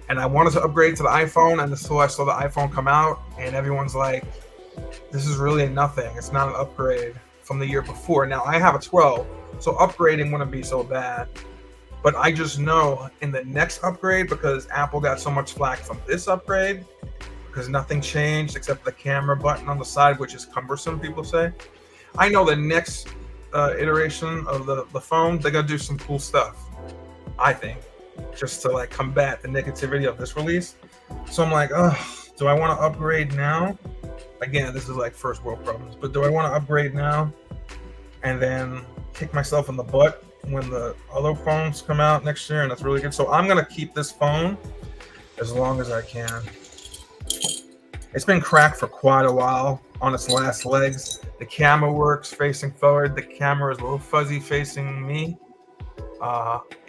And I wanted to upgrade to the iPhone, and until I saw the iPhone come out, and everyone's like, this is really nothing. It's not an upgrade from the year before. Now I have a 12, so upgrading wouldn't be so bad. But I just know in the next upgrade, because Apple got so much flack from this upgrade, because nothing changed except the camera button on the side, which is cumbersome, people say. I know the next iteration of the phone, they're going to do some cool stuff, I think, just to like combat the negativity of this release. So I'm like, do I want to upgrade now? Again, this is like first world problems, but do I want to upgrade now and then kick myself in the butt when the other phones come out next year? And that's really good. So I'm going to keep this phone as long as I can. It's been cracked for quite a while on its last legs. The camera works facing forward. The camera is a little fuzzy facing me.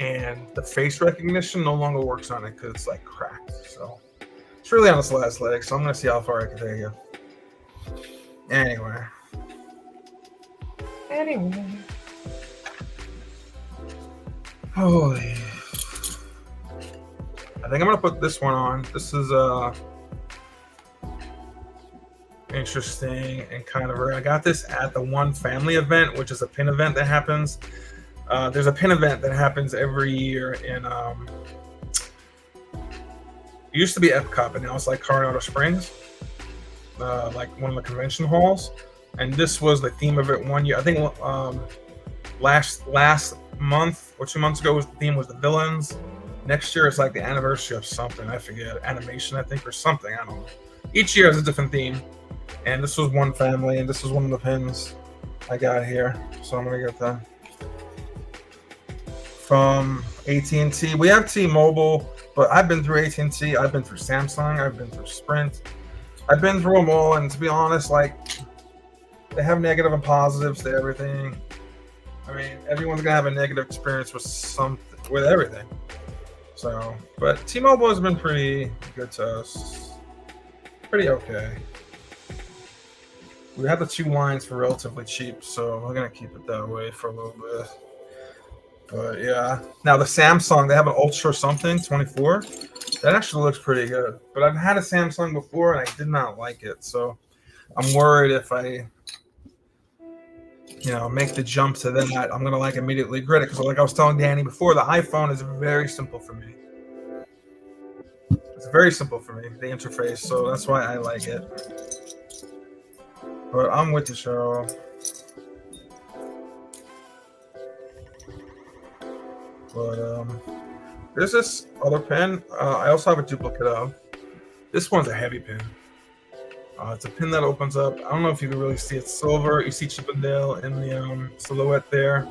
And the face recognition no longer works on it because it's like cracked. So it's really on its last legs. So I'm going to see how far I can take it. Anyway. Holy. I think I'm going to put this one on. This is interesting and kind of rare. I got this at the One Family event, which is a pin event that happens. There's a pin event that happens every year in it used to be Epcot, but now it's like Colorado Springs, like one of the convention halls. And this was the theme of it one year. I think last month or 2 months ago the theme was the villains. Next year it's like the anniversary of something. I forget, animation, I think, or something. I don't know. Each year has a different theme. And this was One Family, and this was one of the pins I got here. So I'm gonna get that from AT&T. We have T-Mobile, but I've been through AT&T. I've been through Samsung. I've been through Sprint. I've been through them all, and to be honest, like, they have negative and positives to everything. I mean, everyone's gonna have a negative experience with everything. So, but T-Mobile has been pretty good to us. Pretty okay. We have the two lines for relatively cheap, so we're gonna keep it that way for a little bit. But yeah, now the Samsung, they have an Ultra something 24. That actually looks pretty good. But I've had a Samsung before and I did not like it, so I'm worried if I, make the jump to that, I'm gonna like immediately regret it. Because like I was telling Danny before, the iPhone is very simple for me. It's very simple for me, the interface, so that's why I like it. But I'm with you, Cheryl. But there's this other pen. I also have a duplicate of. This one's a heavy pen. It's a pin that opens up. I don't know if you can really see it. Silver. You see Chippendale in the silhouette there,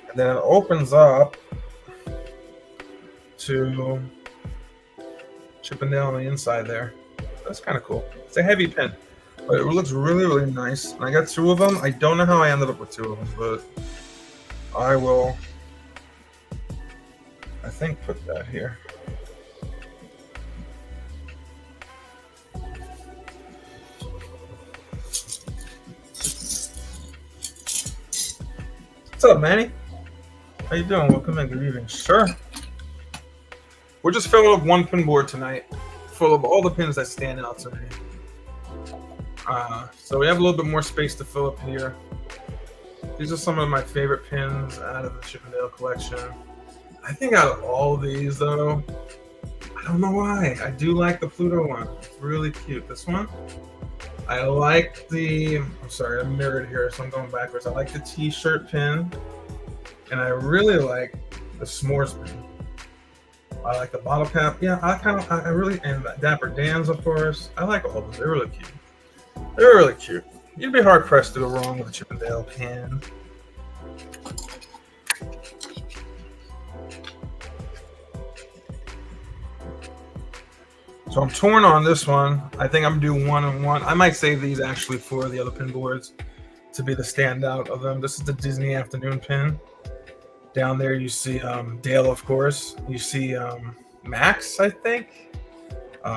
and then it opens up to Chippendale on the inside there. That's kind of cool. It's a heavy pin, but it looks really, really nice. And I got two of them. I don't know how I ended up with two of them, but I will, I think, put that here. What's up, Manny? How you doing? Welcome in. Good evening. Sure. We're just filling up one pin board tonight, full of all the pins that stand out to me. So we have a little bit more space to fill up here. These are some of my favorite pins out of the Chippendale collection. I think out of all of these, though, I don't know why. I do like the Pluto one. It's really cute. This one. I like I'm sorry, I'm mirrored here, so I'm going backwards. I like the t-shirt pin, and I really like the s'mores pin. I like the bottle cap. Yeah, I really, and Dapper Dan's, of course. I like all of them. They're really cute. They're really cute. You'd be hard pressed to go wrong with a Chippendale pin. So I'm torn on this one. I think I'm gonna do 1 and 1. I might save these actually for the other pin boards to be the standout of them. This is the Disney Afternoon pin. Down there you see Dale, of course. You see Max, I think.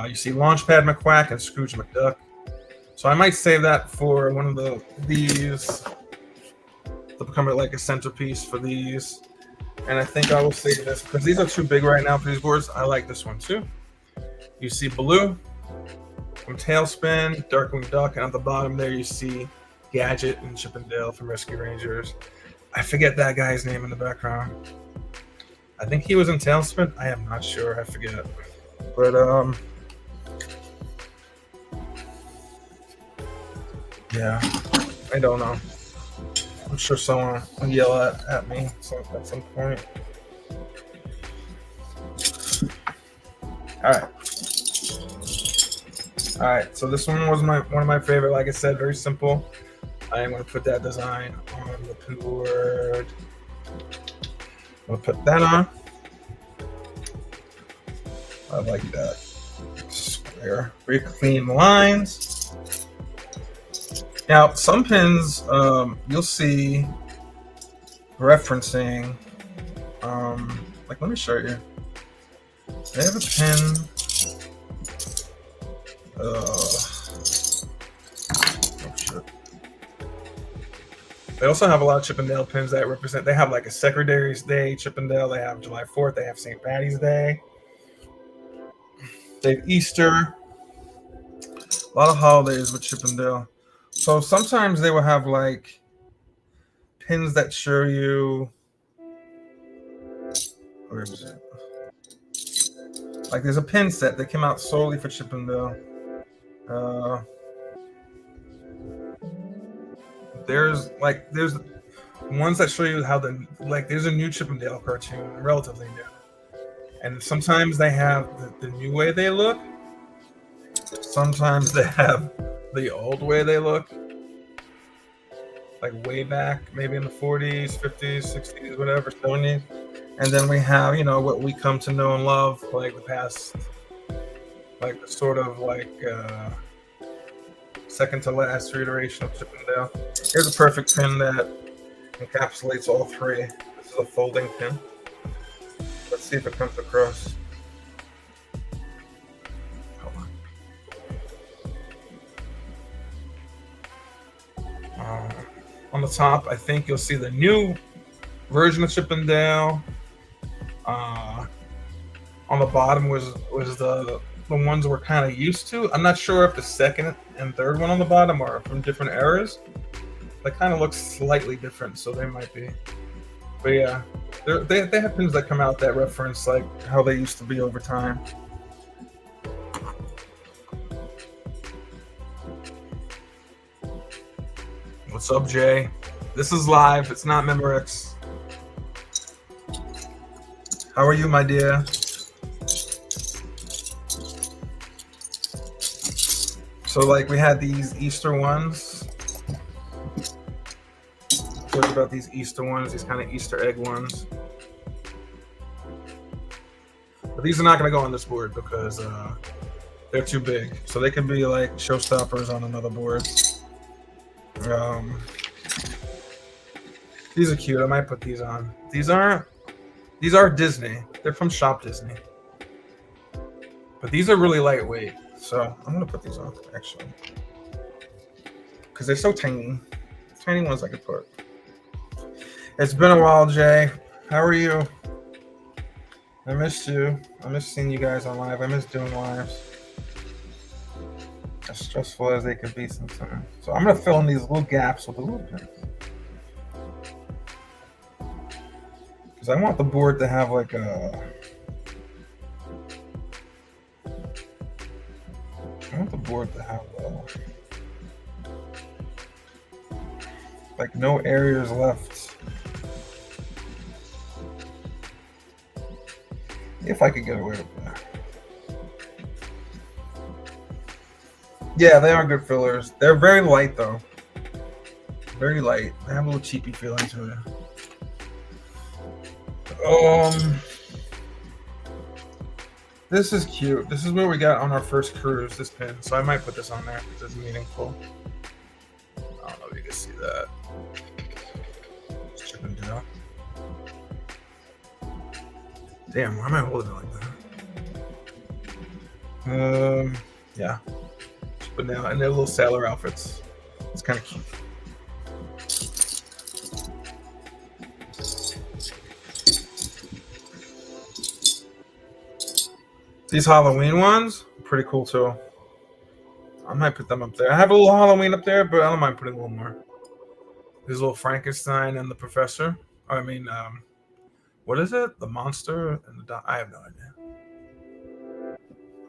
You see Launchpad McQuack and Scrooge McDuck. So I might save that for one of these to become like a centerpiece for these. And I think I will save this because these are too big right now for these boards. I like this one too. You see Baloo from Tailspin, Darkwing Duck, and at the bottom there you see Gadget and Chippendale from Rescue Rangers. I forget that guy's name in the background. I think he was in Tailspin. I am not sure. I forget. But yeah, I don't know. I'm sure someone will yell at me at some point. All right. So this one was one of my favorite. Like I said, very simple. I am going to put that design on the pin board. I'm going to put that on. I like that. Square, very clean lines. Now, some pins you'll see referencing. Like, let me show you. They have a pin. They also have a lot of Chippendale pins that represent. They have like a Secretary's Day Chippendale. They have July 4th. They have St. Patty's Day. They have Easter. A lot of holidays with Chippendale. So sometimes they will have like pins that show you. Where is it? Like there's a pin set that came out solely for Chippendale. There's ones that show you how there's a new Chippendale cartoon, relatively new, and sometimes they have the new way they look. Sometimes they have the old way they look, like way back, maybe in the 40s, 50s, 60s, whatever, 70s. And then we have, what we come to know and love, like the past, like sort of like second to last reiteration of Chippendale. Here's a perfect pin that encapsulates all three. This is a folding pin. Let's see if it comes across. Hold on. the top, I think you'll see the new version of Chip and Dale. On the bottom was the ones we're kind of used to. I'm not sure if the second and third one on the bottom are from different eras. They kind of look slightly different, so they might be. But yeah, they have pins that come out that reference like how they used to be over time. What's up, Jay? This is live. It's not Memorex. How are you, my dear? So, like, we had these Easter ones. Talk about these Easter ones, these kind of Easter egg ones. But these are not going to go on this board because they're too big. So they can be like showstoppers on another board. These are cute. I might put these on. These are Disney. They're from Shop Disney. But these are really lightweight. So I'm going to put these on, actually. Because they're so tiny. Tiny ones I could put. It's been a while, Jay. How are you? I missed you. I missed seeing you guys on live. I miss doing lives. As stressful as they could be sometimes. So I'm going to fill in these little gaps with a little pins. Because I want the board to have like a... I want the board to have like no areas left. If I could get away with that. Yeah, they are good fillers. They're very light though. Very light. They have a little cheapy feeling to it. This is cute. This is what we got on our first cruise, this pin. So I might put this on there because it's meaningful. I don't know if you can see that. It's Chip and Dale. Damn, why am I holding it like that? Yeah. But now, and their little sailor outfits. It's kind of cute. These Halloween ones, pretty cool too. I might put them up there. I have a little Halloween up there, but I don't mind putting a little more. There's a little Frankenstein and the Professor. What is it? The monster and the I have no idea.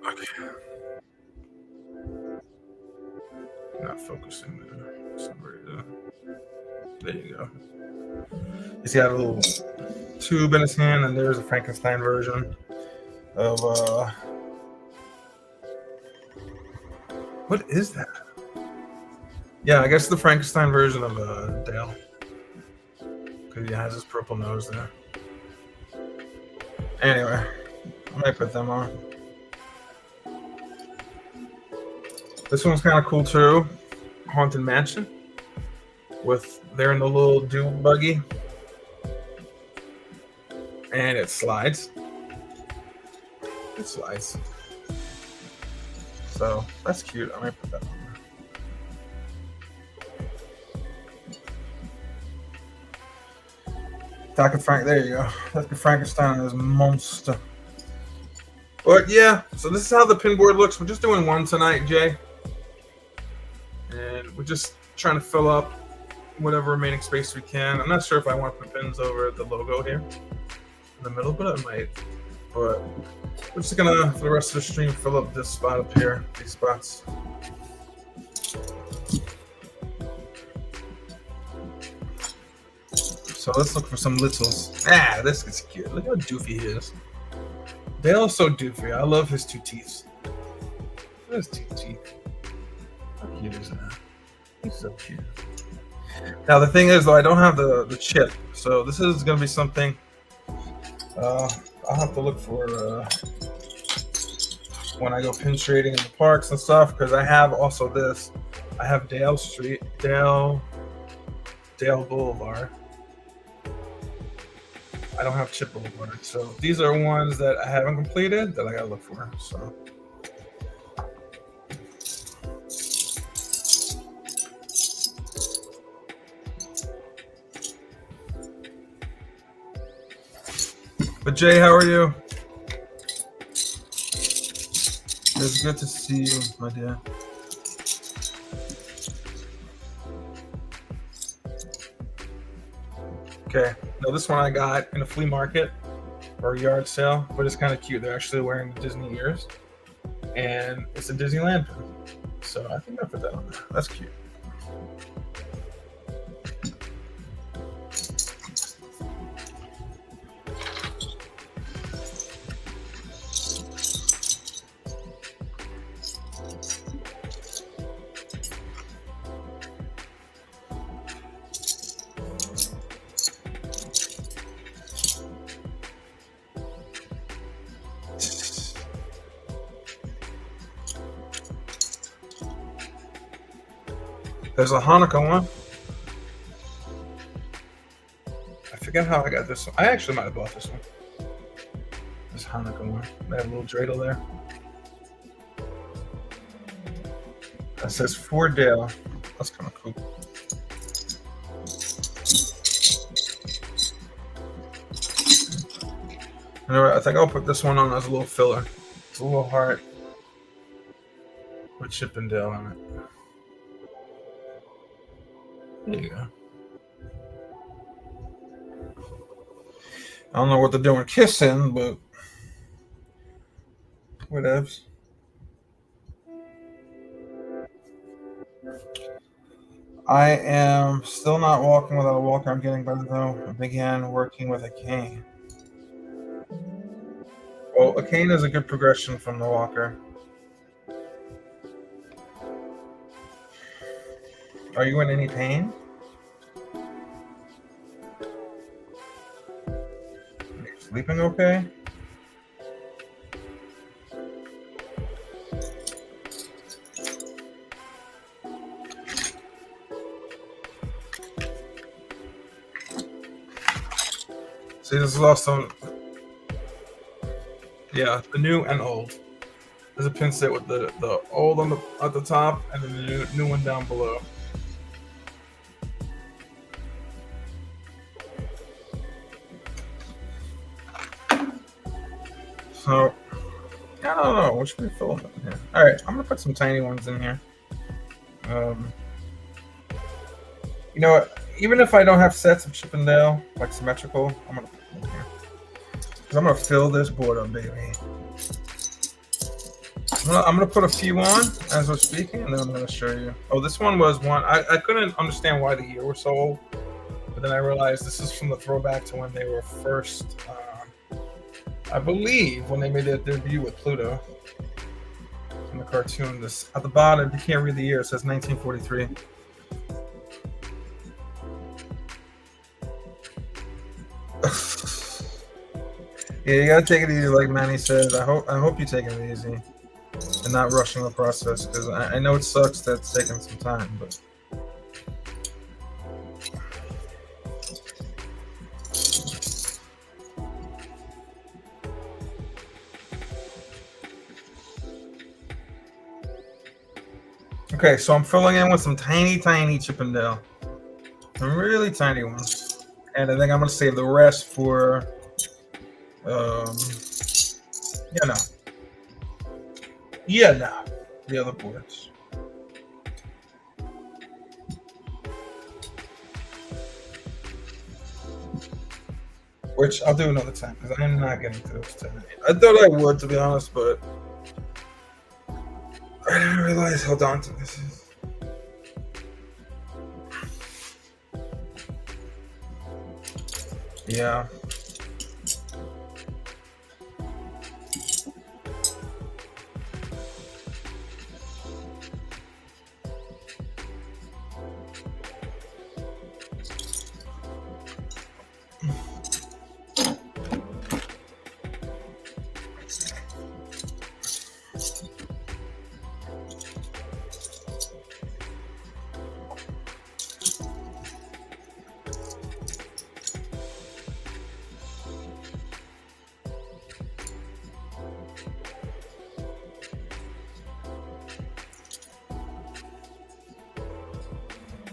Okay. Not focusing there. There you go. He's got a little tube in his hand, and there's a Frankenstein version of what is that? Yeah, I guess the Frankenstein version of Dale. Because he has his purple nose there. Anyway, I might put them on. This one's kind of cool too. Haunted Mansion. They're in the little dune buggy. And it slides. It slides. So that's cute. I might put that on there. There you go. Dr. Frankenstein is monster. But yeah, so this is how the pin board looks. We're just doing one tonight, Jay. And we're just trying to fill up whatever remaining space we can. I'm not sure if I want to put pins over the logo here in the middle, but I might. But we're just gonna, for the rest of the stream, fill up this spot up here, these spots. So let's look for some littles. Ah, this is cute. Look how doofy he is. Dale's so doofy. I love his two teeth. Look at his two teeth. How cute is that? He's so cute. Now the thing is, though, I don't have the chip, so this is gonna be something. I'll have to look for when I go pin trading in the parks and stuff, because I have also this. I have Dale Boulevard. I don't have Chip Boulevard, so these are ones that I haven't completed that I gotta look for. So. But Jay, how are you? It's good to see you, my dear. Okay, now this one I got in a flea market or a yard sale, but it's kind of cute. They're actually wearing the Disney ears, and it's a Disneyland pin. So I think I put that on there. That's cute. There's a Hanukkah one. I forget how I got this one. I actually might have bought this one. This Hanukkah one. They have a little dreidel there. That says for Dale. That's kind of cool. You know what? I think I'll put this one on as a little filler. It's a little heart with Chip and Dale on it. There you go. I don't know what they're doing kissing, but whatevs. I am still not walking without a walker. I'm getting better though. I began working with a cane. Well, a cane is a good progression from the walker. Are you in any pain? Are you sleeping okay? See, this is also, yeah, the new and old. There's a pin set with the old on at the top and then the new one down below. So, I don't know. What should we fill in here? All right, I'm gonna put some tiny ones in here. You know what? Even if I don't have sets of Chip and Dale, like symmetrical, I'm gonna put them in here. Because I'm gonna fill this board up, baby. I'm gonna put a few on as we're speaking, and then I'm gonna show you. Oh, this one was one. I couldn't understand why the year was so old, but then I realized this is from the throwback to when they were first. I believe when they made their debut with Pluto in the cartoon. This at the bottom, you can't read the year. It says 1943. Yeah, you gotta take it easy, like Manny says. I hope you take it easy and not rushing the process, because I know it sucks that it's taking some time, but. Okay, so I'm filling in with some tiny Chip and Dale. Some really tiny ones. And I think I'm going to save the rest for, the other boards. Which I'll do another time, because I'm not getting to those tonight. I thought I would, to be honest, but I didn't realize how daunting this is. Yeah.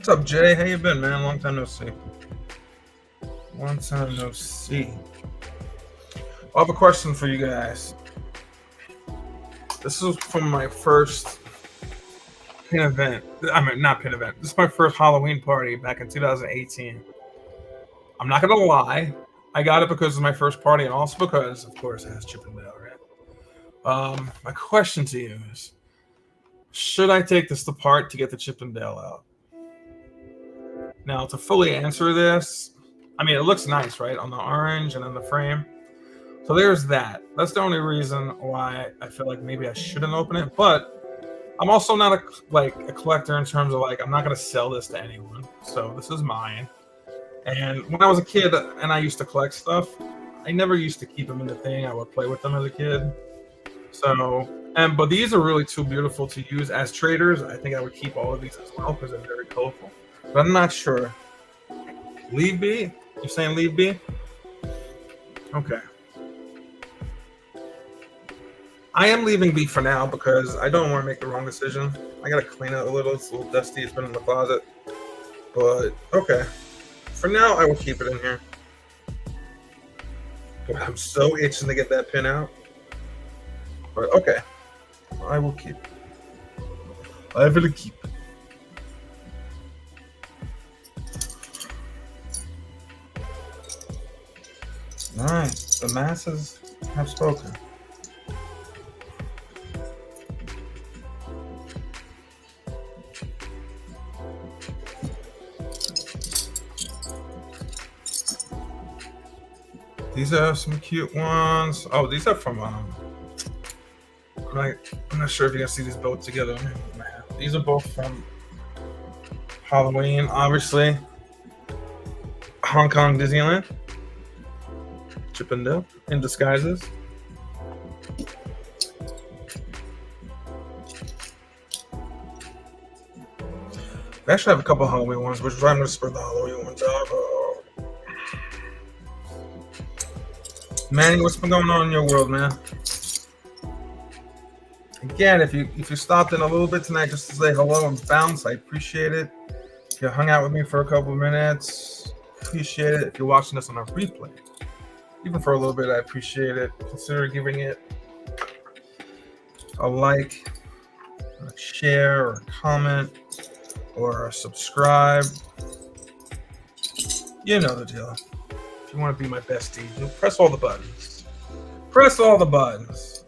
What's up, Jay? How you been, man? Long time no see. Long time no see. I have a question for you guys. This is from my first pin event. I mean, not pin event. This is my first Halloween party back in 2018. I'm not gonna lie, I got it because it's my first party, and also because, of course, it has Chip and Dale, right? My question to you is: should I take this apart to get the Chip and Dale out? Now, to fully answer this, I mean, it looks nice, right, on the orange and on the frame. So there's that. That's the only reason why I feel like maybe I shouldn't open it. But I'm also not a collector in terms of I'm not gonna sell this to anyone. So this is mine. And when I was a kid and I used to collect stuff, I never used to keep them in the thing. I would play with them as a kid. So, but these are really too beautiful to use as traders. I think I would keep all of these as well because they're very colorful. But I'm not sure. Leave B? You're saying leave B? Okay. I am leaving B for now because I don't want to make the wrong decision. I gotta clean it a little. It's a little dusty. It's been in the closet. But okay. For now, I will keep it in here. But I'm so itching to get that pin out. But okay. I will keep it. I will keep it. Alright, the masses have spoken. These are some cute ones. Oh, these are from I'm not sure if you guys see these both together. These are both from Halloween, obviously. Hong Kong Disneyland. Chip and Dale in disguises. We actually have a couple of Halloween ones, which is why I'm going to spread the Halloween ones out. Manny, what's been going on in your world, man? Again, if you stopped in a little bit tonight just to say hello and bounce, I appreciate it. If you hung out with me for a couple of minutes, appreciate it. If you're watching this on a replay, even for a little bit, I appreciate it. Consider giving it a like, a share, or a comment, or a subscribe. You know the deal. If you want to be my bestie, press all the buttons. Press all the buttons.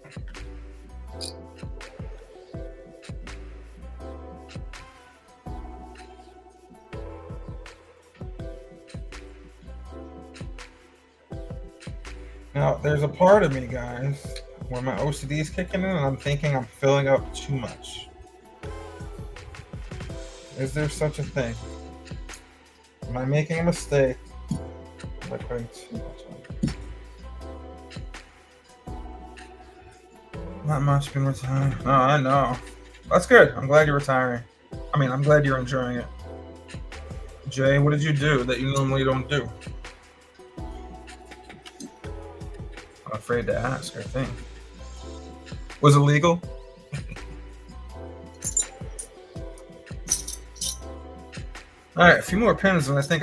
Now, there's a part of me, guys, where my OCD is kicking in and I'm thinking I'm filling up too much. Is there such a thing? Am I making a mistake by putting too much on? Not much been retiring. No, I know. That's good. I'm glad you're retiring. I mean, I'm glad you're enjoying it. Jay, what did you do that you normally don't do? I'm afraid to ask, I think. Was it legal? Alright, a few more pins and I think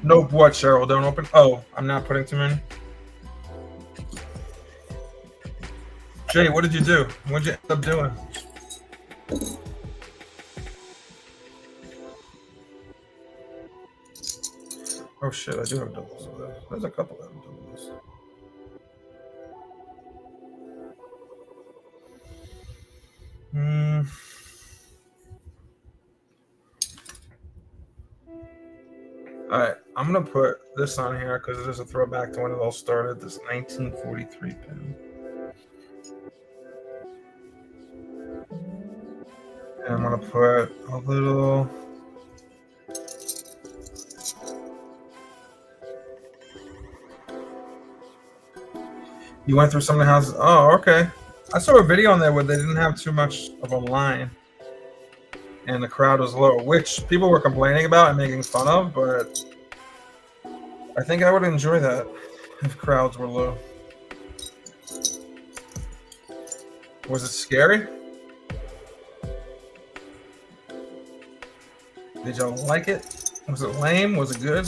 Nope, what, Cheryl? Don't open? Oh, I'm not putting too many? Jay, what did you do? What did you end up doing? Oh shit, I do have doubles. There's a couple of doubles. Alright, I'm gonna put this on here because it is a throwback to when it all started, this 1943 pin. And I'm gonna put a little You went through some of the houses. Oh, okay. I saw a video on there where they didn't have too much of a line and the crowd was low, which people were complaining about and making fun of, but I think I would enjoy that if crowds were low. Was it scary? Did y'all like it? Was it lame? Was it good?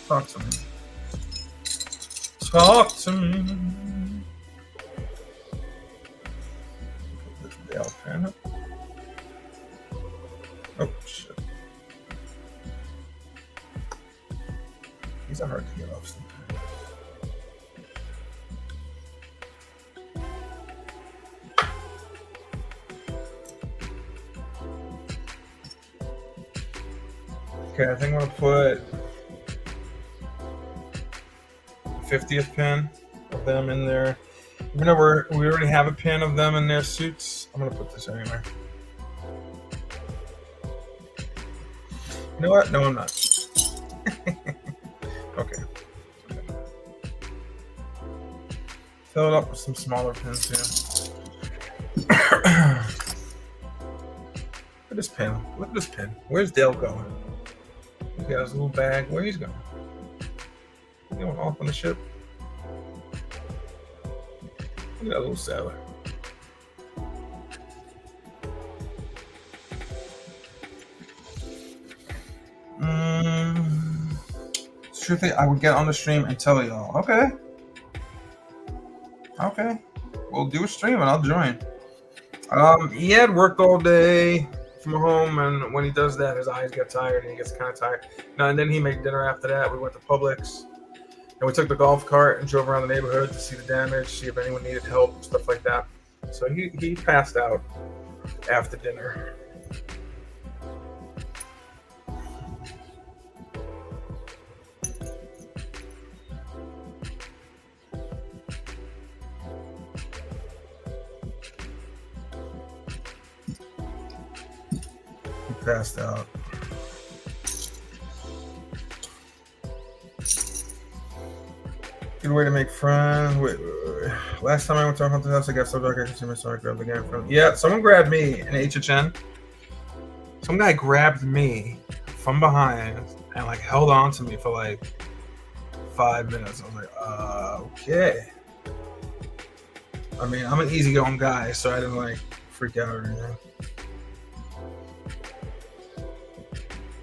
Talk to me. Talk to me. The pen. Oh shit. These are hard to get off sometimes. Okay, I think I'm gonna put 50th pin of them in there. Even though we already have a pin of them in their suits, I'm gonna put this anywhere. You know what? No, I'm not. Okay. Fill it up with some smaller pins here. Look at this pin. Look at this pin. Where's Dale going? He got his little bag. Where he's going? He's going off on the ship. Look at that little sailor. Truth is, I would get on the stream and tell y'all. Okay. Okay. We'll do a stream and I'll join. He had worked all day from home, and when he does that, his eyes get tired and he gets kind of tired. Now and then he made dinner after that. We went to Publix and we took the golf cart and drove around the neighborhood to see the damage, see if anyone needed help, stuff like that. So he passed out after dinner. Passed out. Good way to make friends. Wait. Last time I went to a haunted house, I got so dark I could see my stomach. Grabbed the guy from. Yeah, someone grabbed me in HHN. Some guy grabbed me from behind and like held on to me for like 5 minutes. I was like, okay. I mean, I'm an easygoing guy, so I didn't like freak out or anything.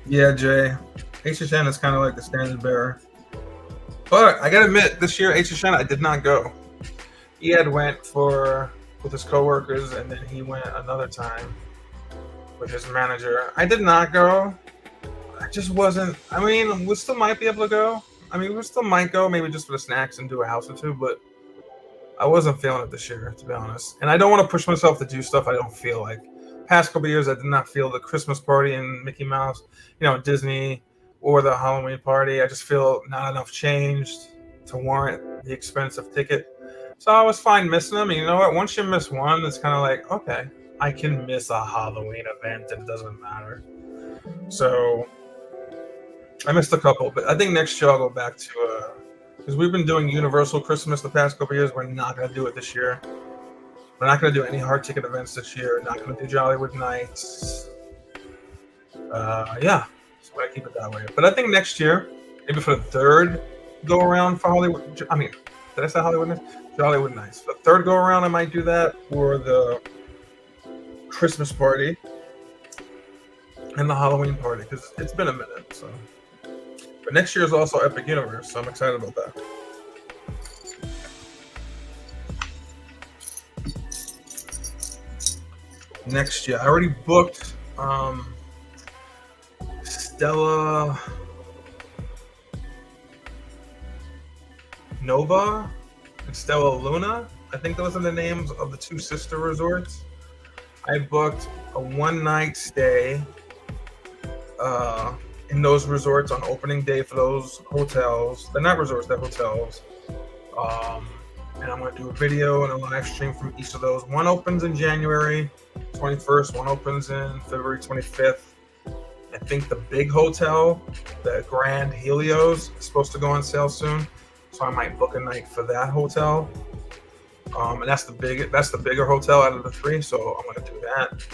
Yeah, Jay. HHN is kind of like the standard bearer. But I gotta admit, this year HHN I did not go. He had went with his coworkers, and then he went another time with his manager. I did not go. I just wasn't. I mean, we still might be able to go. I mean, we still might go, maybe just for the snacks and do a house or two. But I wasn't feeling it this year, to be honest. And I don't want to push myself to do stuff I don't feel like. Past couple years, I did not feel the Christmas party and Mickey Mouse, Disney, or the Halloween party. I just feel not enough changed to warrant the expensive ticket. So I was fine missing them. And you know what? Once you miss one, it's kind of like, okay, I can miss a Halloween event and it doesn't matter. So I missed a couple, but I think next year I'll go back to, because we've been doing Universal Christmas the past couple years. We're not going to do it this year. We're not going to do any hard ticket events this year. Not going to do Jollywood Nights. Yeah, so I keep it that way. But I think next year, maybe for the third go around for Hollywood. I mean, did I say Hollywood Nights? Jollywood Nights. For the third go around, I might do that, or the Christmas party and the Halloween party, because it's been a minute. So, but next year is also Epic Universe, so I'm excited about that. Next year, I already booked Stella Nova and Stella Luna. I think those are the names of the two sister resorts. I booked a one-night stay in those resorts on opening day for those hotels. They're not resorts, they're hotels. And I'm going to do a video and a live stream from each of those. One opens in January 21st, one opens in February 25th. I think the big hotel, the Grand Helios, is supposed to go on sale soon, so I might book a night for that hotel. And that's the bigger hotel out of the three, so I'm going to do that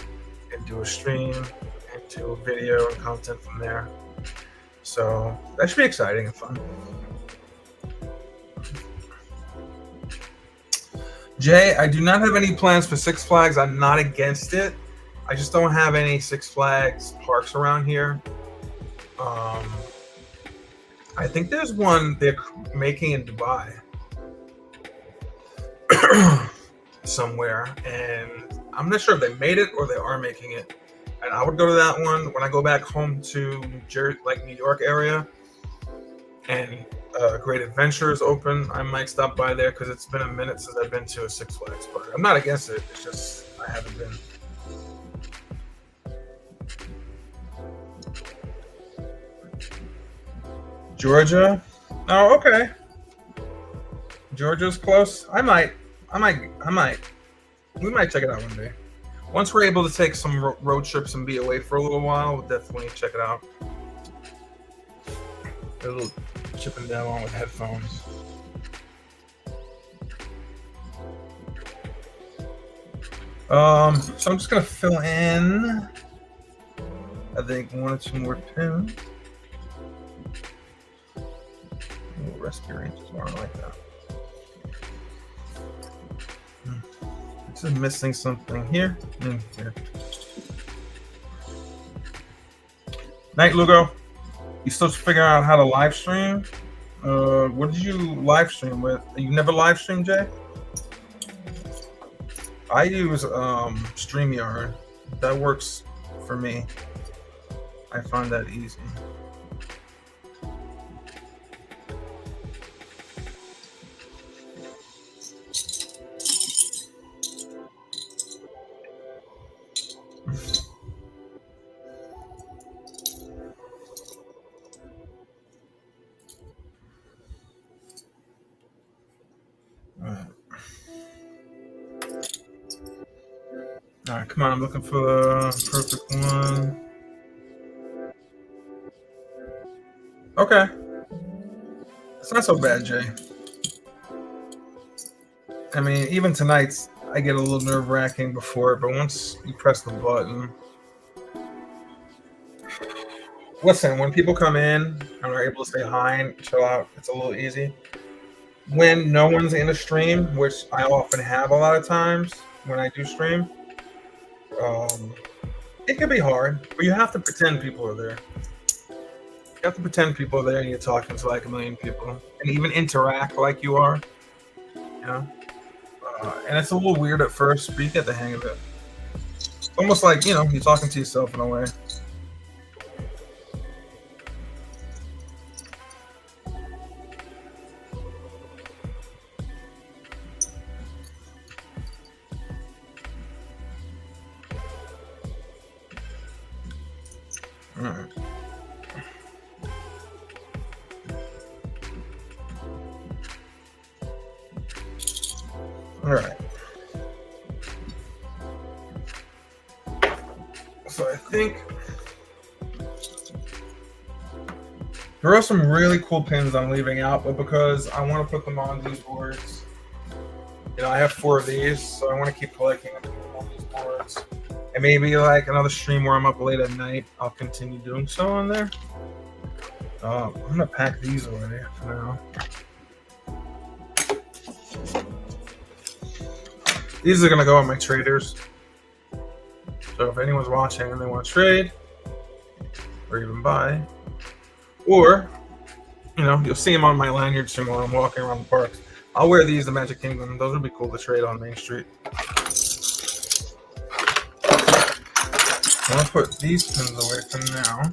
and do a stream and do a video and content from there. So that should be exciting and fun. Jay, I do not have any plans for Six Flags. I'm not against it. I just don't have any Six Flags parks around here. I think there's one they're making in Dubai. somewhere, and I'm not sure if they made it or they are making it. And I would go to that one when I go back home to New Jersey, like New York area, and Great Adventure is open. I might stop by there because it's been a minute since I've been to a Six Flags park. I'm not against it. It's just I haven't been. Georgia. Oh, okay. Georgia's close. I might. We might check it out one day. Once we're able to take some road trips and be away for a little while, we'll definitely check it out. A little chipping down on with headphones. So I'm just gonna fill in, I think, 1 or 2 more pins. Rescue ranges aren't like that. This is missing something here. Here. Night, Lugo. You still figuring out how to live stream? What did you live stream with? You never live streamed, Jay? I use StreamYard. That works for me. I find that easy. All right, come on. I'm looking for the perfect one. Okay. It's not so bad, Jay. I mean, even tonight's, I get a little nerve-wracking before it, but once you press the button... Listen, when people come in and are able to say hi and chill out, it's a little easy. When no one's in a stream, which I often have a lot of times when I do stream, it can be hard, but you have to pretend people are there. You have to pretend people are there and you're talking to like a million people and even interact like you are. You know? And it's a little weird at first, but you get the hang of it. It's almost like, you know, you're talking to yourself in a way. All right. All right. So I think there are some really cool pins I'm leaving out, but because I want to put them on these boards, you know, I have 4 of these, so I want to keep collecting them on these boards. And maybe like another stream where I'm up late at night, I'll continue doing so on there. I'm gonna pack these away for now. These are gonna go on my traders. So if anyone's watching and they want to trade, or even buy, or you know, you'll see them on my lanyard soon while I'm walking around the parks. I'll wear these to Magic Kingdom. Those would be cool to trade on Main Street. I'm gonna put these pins away for now.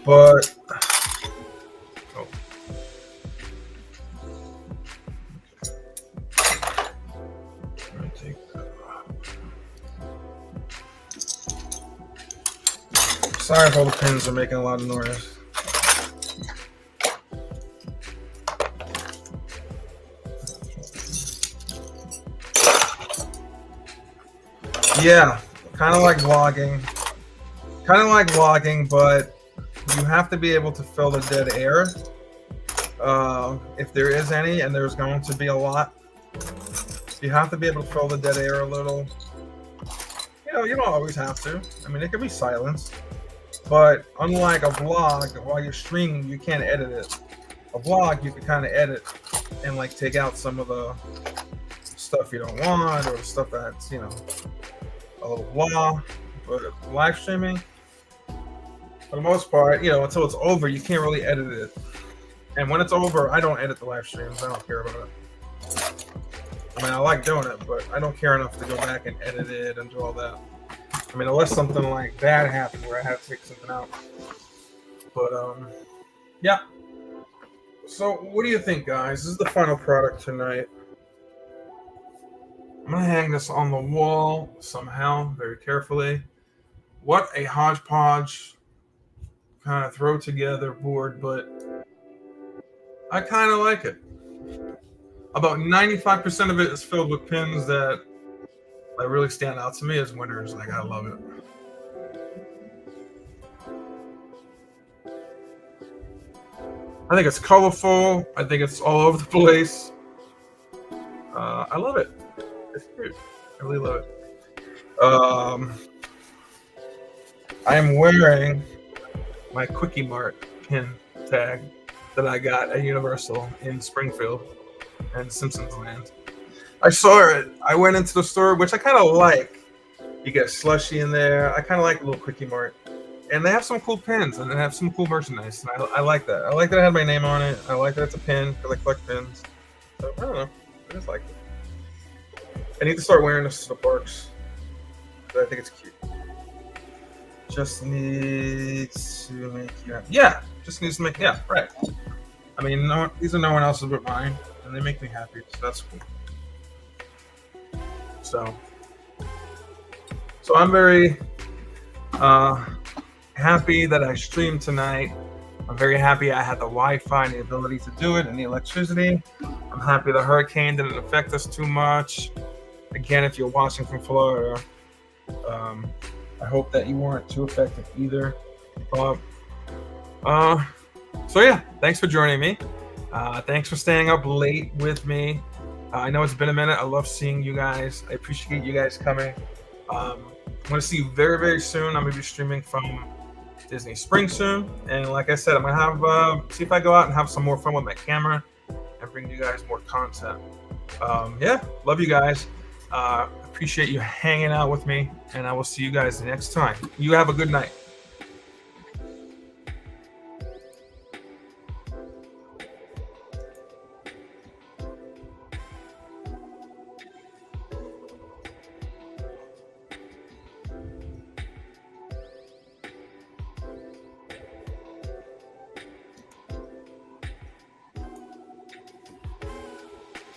But oh. Let me take that off. Sorry if all the pins are making a lot of noise. Yeah, kind of like vlogging. But you have to be able to fill the dead air. If there is any, and there's going to be a lot, you have to be able to fill the dead air a little. You know, you don't always have to. I mean, it could be silence. But unlike a vlog, while you're streaming, you can't edit it. A vlog, you can kind of edit and like take out some of the stuff you don't want or stuff that's, you know, a little blah. But live streaming, for the most part, until it's over, you can't really edit it. And when it's over, I don't edit the live streams. I don't care about it. I mean, I like doing it, but I don't care enough to go back and edit it and do all that. I mean, unless something like that happened where I had to take something out. But, yeah. So, what do you think, guys? This is the final product tonight. I'm going to hang this on the wall somehow, very carefully. What a hodgepodge kind of throw together board, but I kind of like it. About 95% of it is filled with pins that really stand out to me as winners. Like, I love it. I think it's colorful. I think it's all over the place. I love it. It's cute. I really love it. I am wearing my Quickie Mart pin tag that I got at Universal in Springfield and Simpsons Land. I saw it. I went into the store, which I kind of like. You get a slushie in there. I kind of like a little Quickie Mart. And they have some cool pins and they have some cool merchandise. And I like that. I like that I had my name on it. I like that it's a pin because I collect pins. So, I don't know. I just like it. I need to start wearing this to the parks. But I think it's cute. Just needs to make you happy. Yeah. Just needs to make, yeah, right. I mean, these are no one else's but mine. And they make me happy. So that's cool. So I'm very happy that I streamed tonight. I'm very happy I had the Wi-Fi and the ability to do it and the electricity. I'm happy the hurricane didn't affect us too much. Again, if you're watching from Florida, I hope that you weren't too affected either. So yeah, thanks for joining me. Thanks for staying up late with me. I know it's been a minute. I love seeing you guys. I appreciate you guys coming. I'm going to see you very, very soon. I'm going to be streaming from Disney Springs soon. And like I said, I'm going to have, see if I go out and have some more fun with my camera and bring you guys more content. Yeah, love you guys. Appreciate you hanging out with me. And I will see you guys next time. You have a good night.